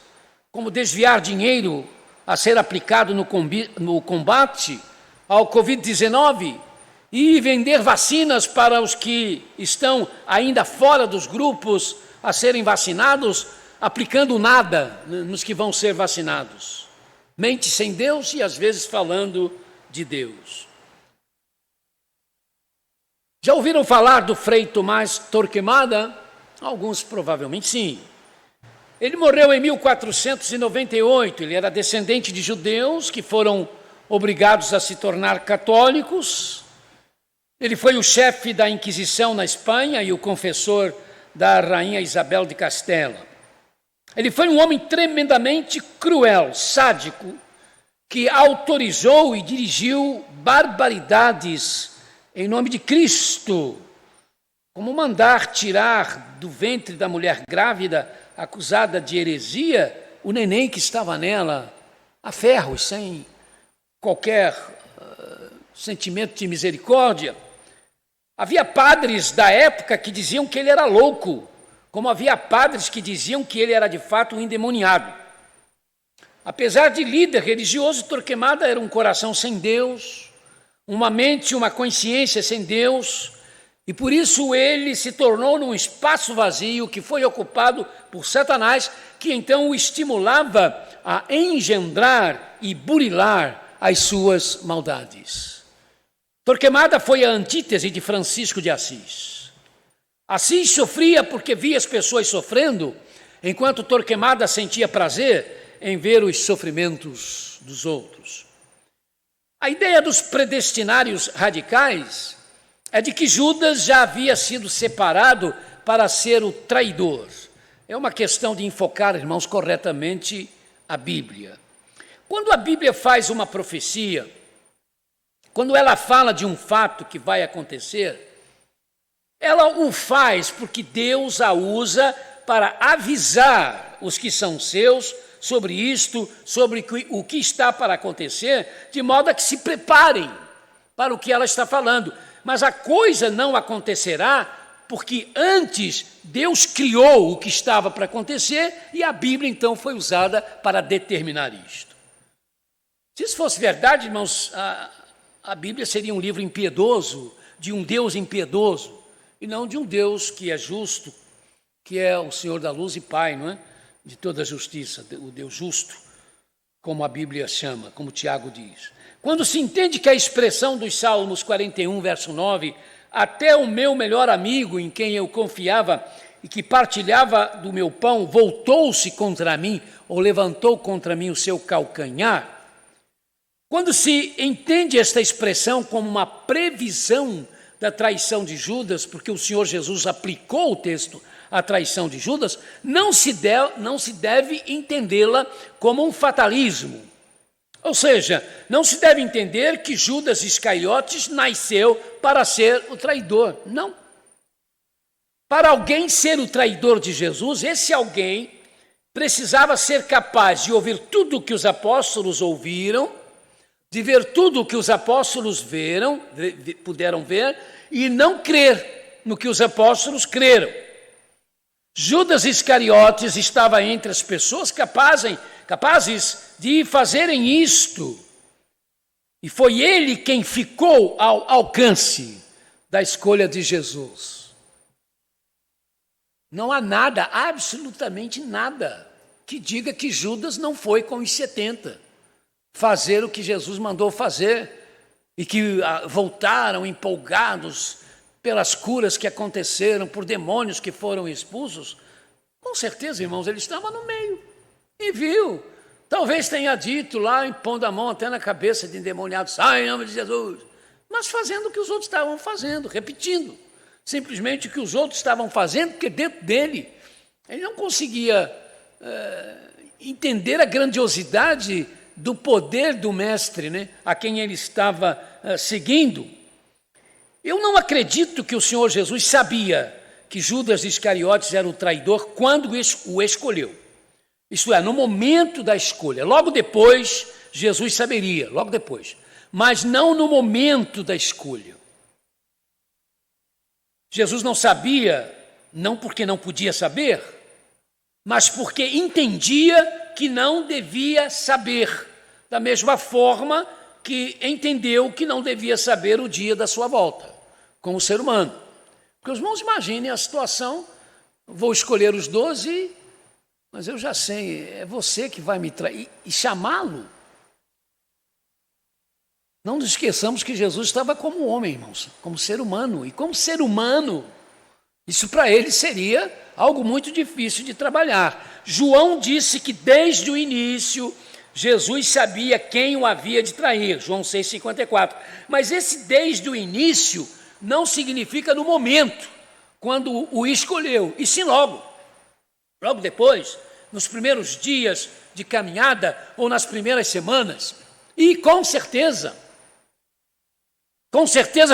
como desviar dinheiro a ser aplicado no combate ao Covid-19 e vender vacinas para os que estão ainda fora dos grupos a serem vacinados, aplicando nada nos que vão ser vacinados. Mente sem Deus e às vezes falando de Deus. Já ouviram falar do Frei Tomás Torquemada? Alguns provavelmente sim. Ele morreu em 1498, ele era descendente de judeus que foram obrigados a se tornar católicos. Ele foi o chefe da Inquisição na Espanha e o confessor da rainha Isabel de Castela. Ele foi um homem tremendamente cruel, sádico, que autorizou e dirigiu barbaridades em nome de Cristo, como mandar tirar do ventre da mulher grávida acusada de heresia o neném que estava nela a ferros, sem qualquer sentimento de misericórdia. Havia padres da época que diziam que ele era louco, como havia padres que diziam que ele era de fato um endemoniado. Apesar de líder religioso, Torquemada era um coração sem Deus, uma mente e uma consciência sem Deus, e por isso ele se tornou num espaço vazio que foi ocupado por Satanás, que então o estimulava a engendrar e burilar as suas maldades. Torquemada foi a antítese de Francisco de Assis. Assis sofria porque via as pessoas sofrendo, enquanto Torquemada sentia prazer em ver os sofrimentos dos outros. A ideia dos predestinários radicais é de que Judas já havia sido separado para ser o traidor. É uma questão de enfocar, irmãos, corretamente a Bíblia. Quando a Bíblia faz uma profecia, quando ela fala de um fato que vai acontecer, ela o faz porque Deus a usa para avisar os que são seus sobre isto, sobre o que está para acontecer, de modo a que se preparem para o que ela está falando. Mas a coisa não acontecerá porque antes Deus criou o que estava para acontecer e a Bíblia então foi usada para determinar isto. Se isso fosse verdade, irmãos, a Bíblia seria um livro impiedoso, de um Deus impiedoso, e não de um Deus que é justo, que é o Senhor da luz e Pai, não é? De toda a justiça, o Deus justo, como a Bíblia chama, como Tiago diz. Quando se entende que a expressão dos Salmos 41, verso 9, até o meu melhor amigo, em quem eu confiava, e que partilhava do meu pão, voltou-se contra mim, ou levantou contra mim o seu calcanhar. Quando se entende esta expressão como uma previsão da traição de Judas, porque o Senhor Jesus aplicou o texto à traição de Judas, não se deve entendê-la como um fatalismo. Ou seja, não se deve entender que Judas Iscariotes nasceu para ser o traidor. Não. Para alguém ser o traidor de Jesus, esse alguém precisava ser capaz de ouvir tudo o que os apóstolos ouviram, de ver tudo o que os apóstolos puderam ver, e não crer no que os apóstolos creram. Judas Iscariotes estava entre as pessoas capazes de fazerem isto. E foi ele quem ficou ao alcance da escolha de Jesus. Não há nada, absolutamente nada, que diga que Judas não foi com os 70 fazer o que Jesus mandou fazer e que voltaram empolgados pelas curas que aconteceram, por demônios que foram expulsos. Com certeza, irmãos, ele estava no meio e viu. Talvez tenha dito lá, impondo a mão até na cabeça de endemoniado, sai em nome de Jesus, mas fazendo o que os outros estavam fazendo, repetindo simplesmente o que os outros estavam fazendo, porque dentro dele, ele não conseguia entender a grandiosidade do poder do mestre, né, a quem ele estava seguindo. Eu não acredito que o Senhor Jesus sabia que Judas Iscariotes era o traidor quando o escolheu. Isto é, no momento da escolha. Logo depois, Jesus saberia, logo depois. Mas não no momento da escolha. Jesus não sabia, não porque não podia saber, mas porque entendia que não devia saber, da mesma forma que entendeu que não devia saber o dia da sua volta, como ser humano. Porque os irmãos imaginem a situação, vou escolher os 12, mas eu já sei, é você que vai me trair, e chamá-lo. Não nos esqueçamos que Jesus estava como homem, irmãos, como ser humano, e como ser humano, isso para ele seria algo muito difícil de trabalhar. João disse que desde o início Jesus sabia quem o havia de trair, João 6,54. Mas esse desde o início não significa no momento, quando o escolheu, e sim logo depois, nos primeiros dias de caminhada ou nas primeiras semanas. E com certeza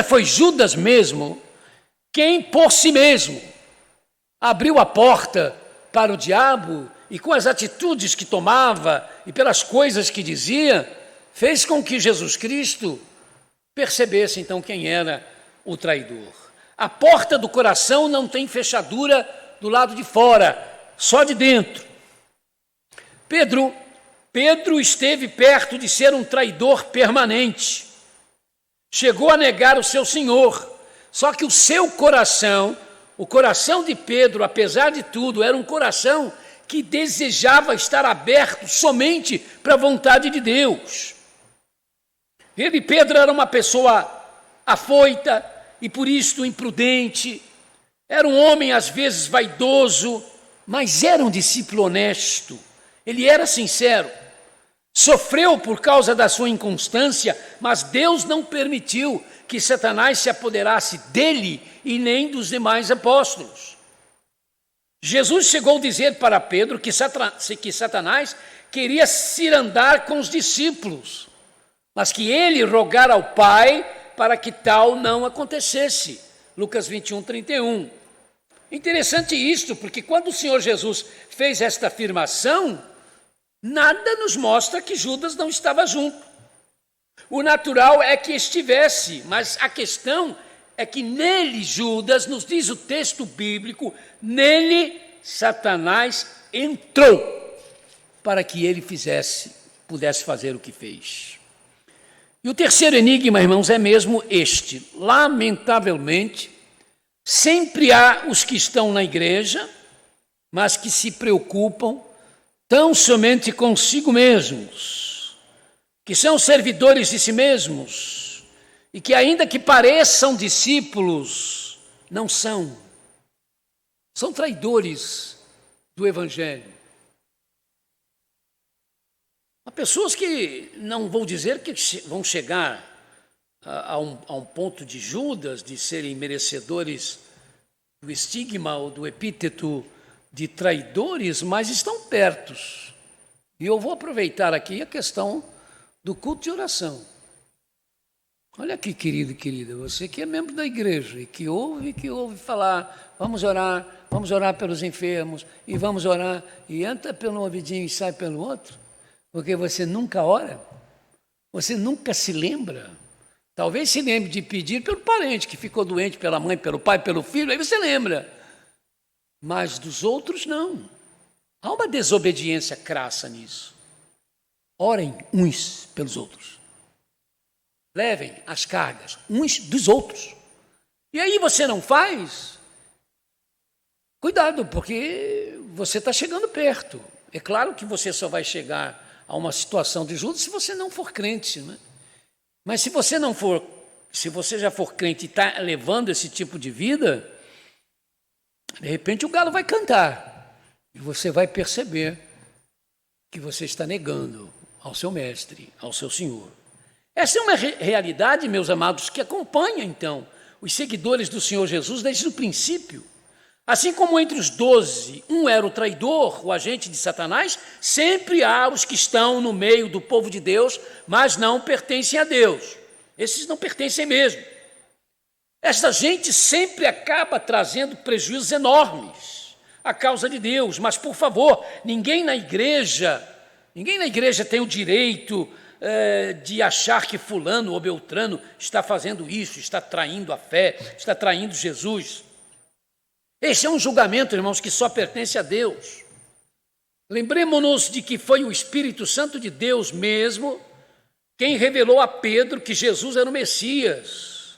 foi Judas mesmo quem por si mesmo abriu a porta para o diabo e com as atitudes que tomava e pelas coisas que dizia, fez com que Jesus Cristo percebesse então quem era o traidor. A porta do coração não tem fechadura do lado de fora, só de dentro. Pedro esteve perto de ser um traidor permanente. Chegou a negar o seu Senhor, só que o seu coração, o coração de Pedro, apesar de tudo, era um coração que desejava estar aberto somente para a vontade de Deus. Pedro era uma pessoa afoita e por isso imprudente, era um homem às vezes vaidoso, mas era um discípulo honesto, ele era sincero. Sofreu por causa da sua inconstância, mas Deus não permitiu que Satanás se apoderasse dele e nem dos demais apóstolos. Jesus chegou a dizer para Pedro que Satanás queria cirandar com os discípulos, mas que ele rogara ao Pai para que tal não acontecesse. Lucas 21, 31. Interessante isto, porque quando o Senhor Jesus fez esta afirmação, nada nos mostra que Judas não estava junto. O natural é que estivesse, mas a questão é que nele, Judas, nos diz o texto bíblico, nele Satanás entrou para que ele pudesse fazer o que fez. E o terceiro enigma, irmãos, é mesmo este. Lamentavelmente, sempre há os que estão na igreja, mas que se preocupam tão somente consigo mesmos, que são servidores de si mesmos, e que ainda que pareçam discípulos, não são. são traidores do Evangelho. Há pessoas que, não vou dizer que vão chegar a um ponto de Judas, de serem merecedores do estigma ou do epíteto de traidores, mas estão perto. E eu vou aproveitar aqui a questão do culto de oração. Olha aqui, querido e querida, você que é membro da igreja e que ouve falar, vamos orar pelos enfermos, e vamos orar, e entra pelo ouvidinho e sai pelo outro, porque você nunca ora, você nunca se lembra. Talvez se lembre de pedir pelo parente que ficou doente, pela mãe, pelo pai, pelo filho, aí você lembra. Mas dos outros, não. Há uma desobediência crassa nisso. Orem uns pelos outros. Levem as cargas uns dos outros. E aí você não faz? Cuidado, porque você está chegando perto. É claro que você só vai chegar a uma situação de Judas se você não for crente, né? Mas se você não for, se você já for crente e está levando esse tipo de vida, de repente o galo vai cantar e você vai perceber que você está negando ao seu mestre, ao seu Senhor. Essa é uma realidade, meus amados, que acompanha então os seguidores do Senhor Jesus desde o princípio. Assim como entre os 12, um era o traidor, o agente de Satanás, sempre há os que estão no meio do povo de Deus, mas não pertencem a Deus. Esses não pertencem mesmo. Esta gente sempre acaba trazendo prejuízos enormes à causa de Deus, mas, por favor, ninguém na igreja tem o direito de achar que fulano ou beltrano está fazendo isso, está traindo a fé, está traindo Jesus. Esse é um julgamento, irmãos, que só pertence a Deus. Lembremos-nos de que foi o Espírito Santo de Deus mesmo quem revelou a Pedro que Jesus era o Messias.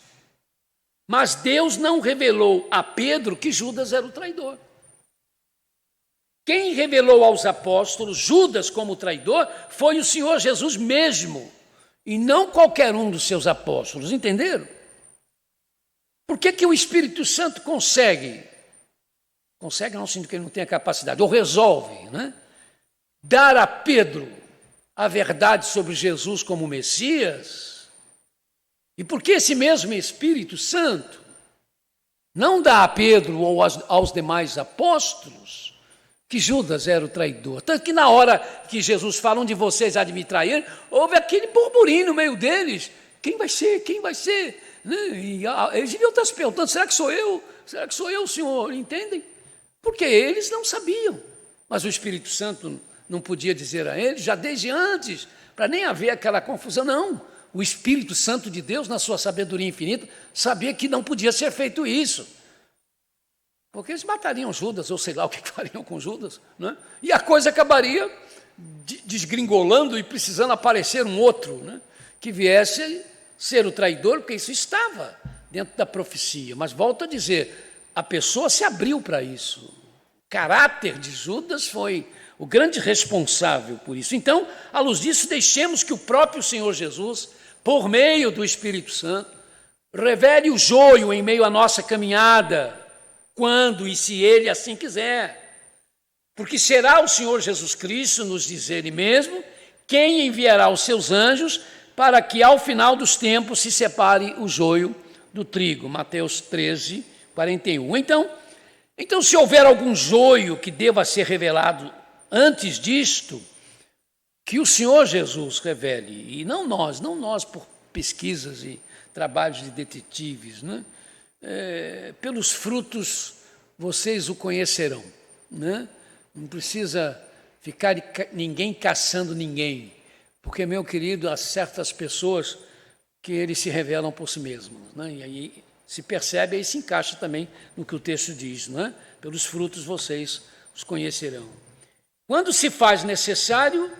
Mas Deus não revelou a Pedro que Judas era o traidor. Quem revelou aos apóstolos Judas como traidor foi o Senhor Jesus mesmo, e não qualquer um dos seus apóstolos, entenderam? Por que o Espírito Santo consegue não sendo que ele não tem a capacidade, ou resolve, né, dar a Pedro a verdade sobre Jesus como Messias? E por que esse mesmo Espírito Santo não dá a Pedro ou aos demais apóstolos que Judas era o traidor? Tanto que na hora que Jesus fala, um de vocês há de me trair, houve aquele burburinho no meio deles, quem vai ser? Quem vai ser? E eles deviam estar se perguntando, será que sou eu? Será que sou eu, Senhor? Entendem? Porque eles não sabiam, mas o Espírito Santo não podia dizer a eles, já desde antes, para nem haver aquela confusão, não. O Espírito Santo de Deus, na sua sabedoria infinita, sabia que não podia ser feito isso, porque eles matariam Judas, ou sei lá o que fariam com Judas, né? E a coisa acabaria desgringolando e precisando aparecer um outro, né, que viesse ser o traidor, porque isso estava dentro da profecia. Mas volto a dizer, a pessoa se abriu para isso. O caráter de Judas foi o grande responsável por isso. Então, à luz disso, deixemos que o próprio Senhor Jesus, por meio do Espírito Santo, revele o joio em meio à nossa caminhada, quando e se Ele assim quiser. Porque será o Senhor Jesus Cristo, nos diz Ele mesmo, quem enviará os seus anjos para que ao final dos tempos se separe o joio do trigo. Mateus 13, 41. Então, se houver algum joio que deva ser revelado antes disto, que o Senhor Jesus revele, e não nós por pesquisas e trabalhos de detetives, né? Pelos frutos vocês o conhecerão, né? Não precisa ficar ninguém caçando ninguém, porque, meu querido, há certas pessoas que eles se revelam por si mesmos, né? E aí se percebe, aí se encaixa também no que o texto diz, não é? Pelos frutos vocês os conhecerão. Quando se faz necessário,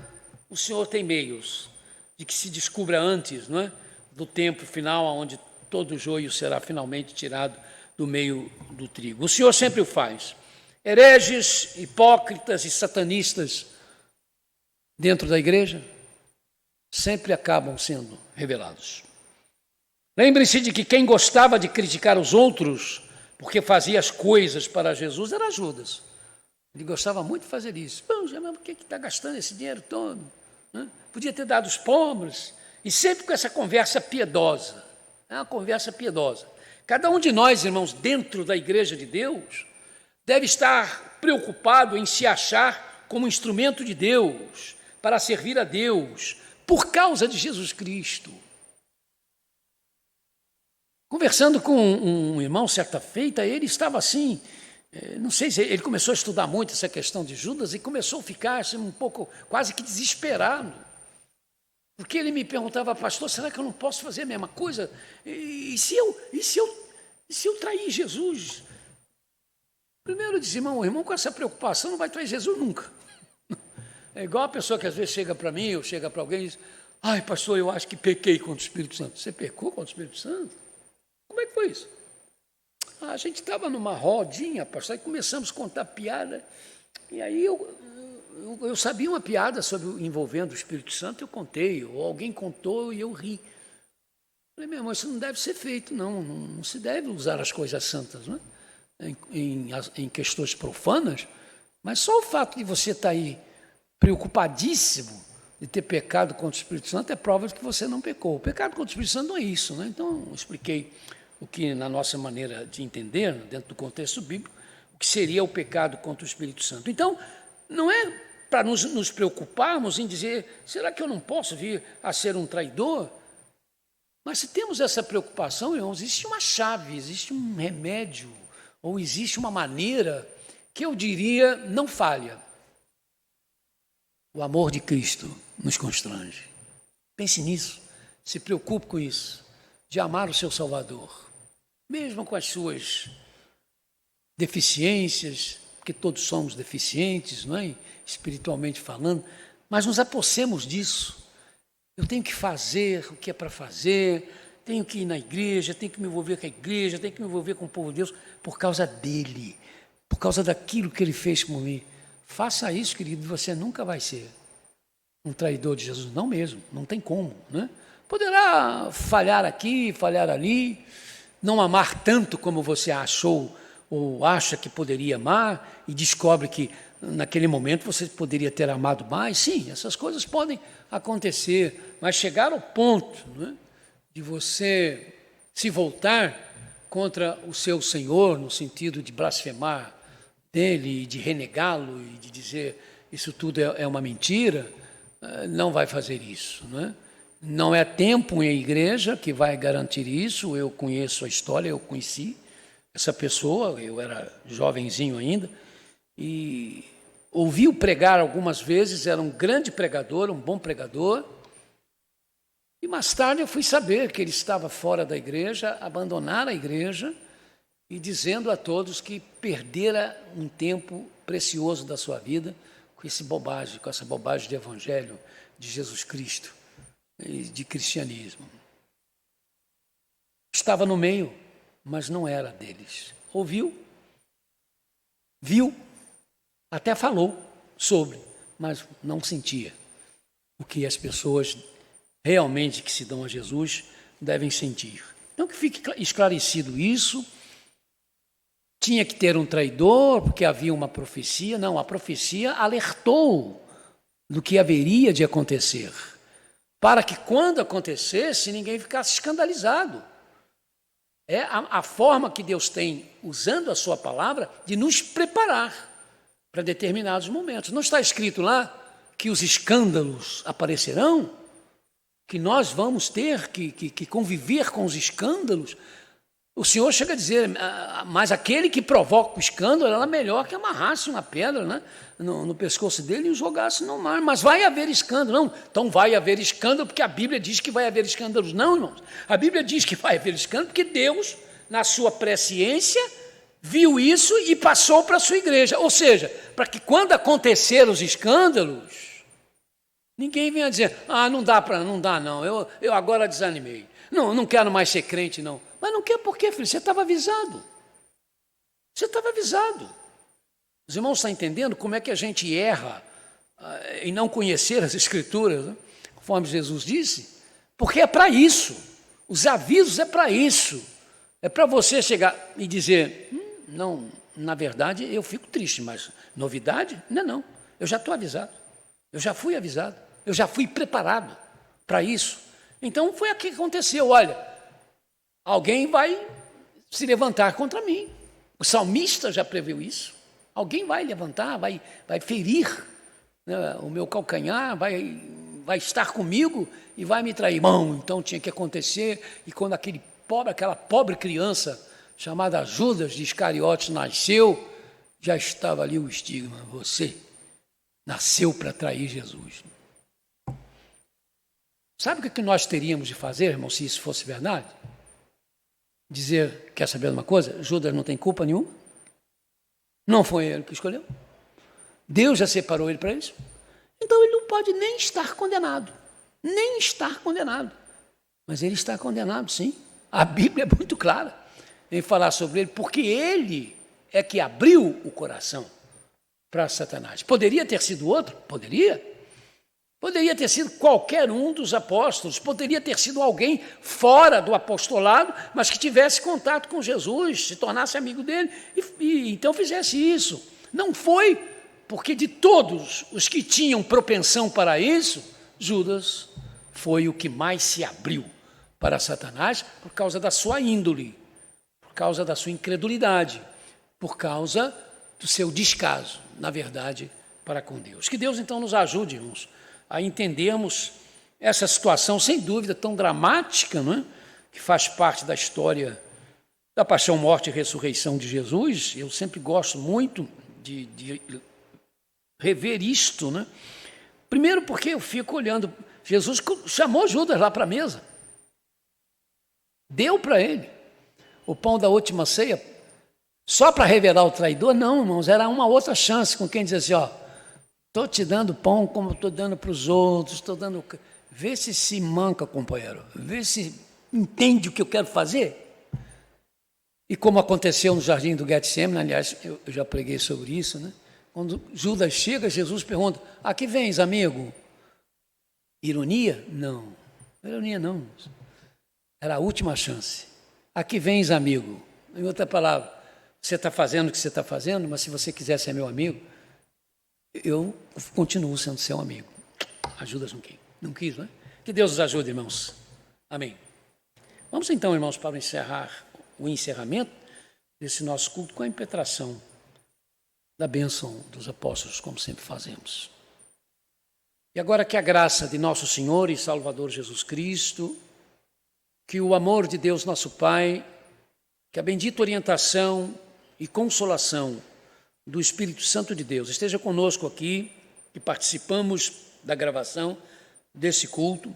o Senhor tem meios de que se descubra antes, não é? Do tempo final, onde todo o joio será finalmente tirado do meio do trigo. O Senhor sempre o faz. Hereges, hipócritas e satanistas dentro da igreja sempre acabam sendo revelados. Lembrem-se de que quem gostava de criticar os outros porque fazia as coisas para Jesus, era Judas. Ele gostava muito de fazer isso. Mas por que está gastando esse dinheiro todo? Né? Podia ter dado aos pobres. E sempre com essa conversa piedosa. É uma conversa piedosa. Cada um de nós, irmãos, dentro da igreja de Deus, deve estar preocupado em se achar como instrumento de Deus, para servir a Deus, por causa de Jesus Cristo. Conversando com um irmão certa feita, ele estava assim, não sei se ele começou a estudar muito essa questão de Judas e começou a ficar assim, um pouco quase que desesperado. Porque ele me perguntava, pastor, será que eu não posso fazer a mesma coisa? E se eu trair Jesus? Primeiro eu disse, irmão com essa preocupação não vai trair Jesus nunca. É igual a pessoa que às vezes chega para mim ou chega para alguém e diz, ai pastor, eu acho que pequei contra o Espírito Santo. Você pecou contra o Espírito Santo? Como é que foi isso? A gente estava numa rodinha, pastor, e começamos a contar piada. E aí eu sabia uma piada envolvendo o Espírito Santo, eu contei, ou alguém contou e eu ri. Falei, meu irmão, isso não deve ser feito, não se deve usar as coisas santas, né? Em questões profanas, mas só o fato de você estar aí preocupadíssimo de ter pecado contra o Espírito Santo é prova de que você não pecou. O pecado contra o Espírito Santo não é isso, né? Então, eu expliquei o que, na nossa maneira de entender, dentro do contexto bíblico, o que seria o pecado contra o Espírito Santo. Então, não é para nos preocuparmos em dizer, será que eu não posso vir a ser um traidor? Mas se temos essa preocupação, irmãos, existe uma chave, existe um remédio, ou existe uma maneira que eu diria não falha. O amor de Cristo nos constrange. Pense nisso, se preocupe com isso, de amar o seu Salvador, mesmo com as suas deficiências, porque todos somos deficientes, não é? Espiritualmente falando, mas nos apossemos disso. Eu tenho que fazer o que é para fazer, tenho que ir na igreja, tenho que me envolver com a igreja, tenho que me envolver com o povo de Deus, por causa dele, por causa daquilo que ele fez por mim. Faça isso, querido, você nunca vai ser um traidor de Jesus, não mesmo, não tem como, né? Poderá falhar aqui, falhar ali, não amar tanto como você achou ou acha que poderia amar e descobre que naquele momento você poderia ter amado mais. Sim, essas coisas podem acontecer, mas chegar ao ponto, né, de você se voltar contra o seu Senhor, no sentido de blasfemar dele, de renegá-lo e de dizer isso tudo é uma mentira, não vai fazer isso, né? Não é tempo em igreja que vai garantir isso. Eu conheço a história, eu conheci essa pessoa, eu era jovenzinho ainda, e ouvi-o pregar algumas vezes, era um grande pregador, um bom pregador, e mais tarde eu fui saber que ele estava fora da igreja, abandonara a igreja, e dizendo a todos que perdera um tempo precioso da sua vida com essa bobagem de evangelho de Jesus Cristo e de cristianismo. Estava no meio, mas não era deles. Ouviu, viu, até falou sobre, mas não sentia o que as pessoas realmente que se dão a Jesus devem sentir. Então, que fique esclarecido isso. Tinha que ter um traidor, porque havia uma profecia. Não, a profecia alertou do que haveria de acontecer, para que quando acontecesse, ninguém ficasse escandalizado. É a forma que Deus tem, usando a sua palavra, de nos preparar para determinados momentos. Não está escrito lá que os escândalos aparecerão? Que nós vamos ter que conviver com os escândalos? O Senhor chega a dizer, mas aquele que provoca o escândalo, era melhor que amarrasse uma pedra, né, no pescoço dele e o jogasse no mar. Mas vai haver escândalo. Não, então vai haver escândalo porque a Bíblia diz que vai haver escândalos. Não, irmãos. A Bíblia diz que vai haver escândalo porque Deus, na sua presciência, viu isso e passou para a sua igreja. Ou seja, para que quando acontecer os escândalos, ninguém venha dizer, não dá não, eu agora desanimei. Não quero mais ser crente, não. Mas não quer por quê, filho? Você estava avisado. Você estava avisado. Os irmãos estão entendendo como é que a gente erra em não conhecer as Escrituras, né? Conforme Jesus disse? Porque é para isso. Os avisos é para isso. É para você chegar e dizer, não, na verdade eu fico triste, mas novidade? Não. Eu já estou avisado, eu já fui avisado, eu já fui preparado para isso. Então foi aqui que aconteceu, olha, alguém vai se levantar contra mim. O salmista já previu isso. Alguém vai levantar, vai ferir, né, o meu calcanhar, vai estar comigo e vai me trair. Bom, então tinha que acontecer, e quando aquela pobre criança chamada Judas de Iscariotes nasceu, já estava ali o estigma. Você nasceu para trair Jesus. Sabe o que nós teríamos de fazer, irmão, se isso fosse verdade? Dizer, quer saber de uma coisa? Judas não tem culpa nenhuma. Não foi ele que escolheu. Deus já separou ele para isso. Então ele não pode nem estar condenado. Nem estar condenado. Mas ele está condenado, sim. A Bíblia é muito clara em falar sobre ele, porque ele é que abriu o coração para Satanás. Poderia ter sido outro? Poderia. Poderia ter sido qualquer um dos apóstolos, poderia ter sido alguém fora do apostolado, mas que tivesse contato com Jesus, se tornasse amigo dele e então fizesse isso. Não foi, porque de todos os que tinham propensão para isso, Judas foi o que mais se abriu para Satanás por causa da sua índole, por causa da sua incredulidade, por causa do seu descaso, na verdade, para com Deus. Que Deus então nos ajude, irmãos, a entendermos essa situação, sem dúvida, tão dramática, não é? Que faz parte da história da paixão, morte e ressurreição de Jesus. Eu sempre gosto muito de rever isto, né? Primeiro porque eu fico olhando, Jesus chamou Judas lá para a mesa, deu para ele o pão da última ceia, só para revelar o traidor? Não, irmãos, era uma outra chance com quem diz assim, ó, estou te dando pão como estou dando para os outros, estou dando... Vê se manca, companheiro, vê se entende o que eu quero fazer. E como aconteceu no jardim do Getsemane, aliás, eu já preguei sobre isso, né? Quando Judas chega, Jesus pergunta, a que vens, amigo? Ironia? Não, ironia não. Era a última chance. A que vens, amigo? Em outra palavra, você está fazendo o que você está fazendo, mas se você quiser ser meu amigo, eu continuo sendo seu amigo. Judas não quis, não é? Que Deus nos ajude, irmãos. Amém. Vamos então, irmãos, para o encerramento desse nosso culto com a impetração da bênção dos apóstolos, como sempre fazemos. E agora que a graça de nosso Senhor e Salvador Jesus Cristo, que o amor de Deus nosso Pai, que a bendita orientação e consolação do Espírito Santo de Deus esteja conosco aqui, que participamos da gravação desse culto,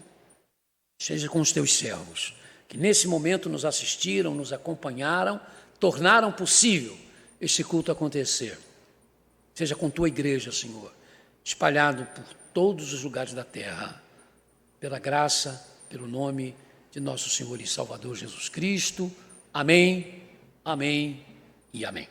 seja com os teus servos, que nesse momento nos assistiram, nos acompanharam, tornaram possível este culto acontecer. Seja com tua igreja, Senhor, espalhado por todos os lugares da terra, pela graça, pelo nome de nosso Senhor e Salvador Jesus Cristo. Amém, amém e amém.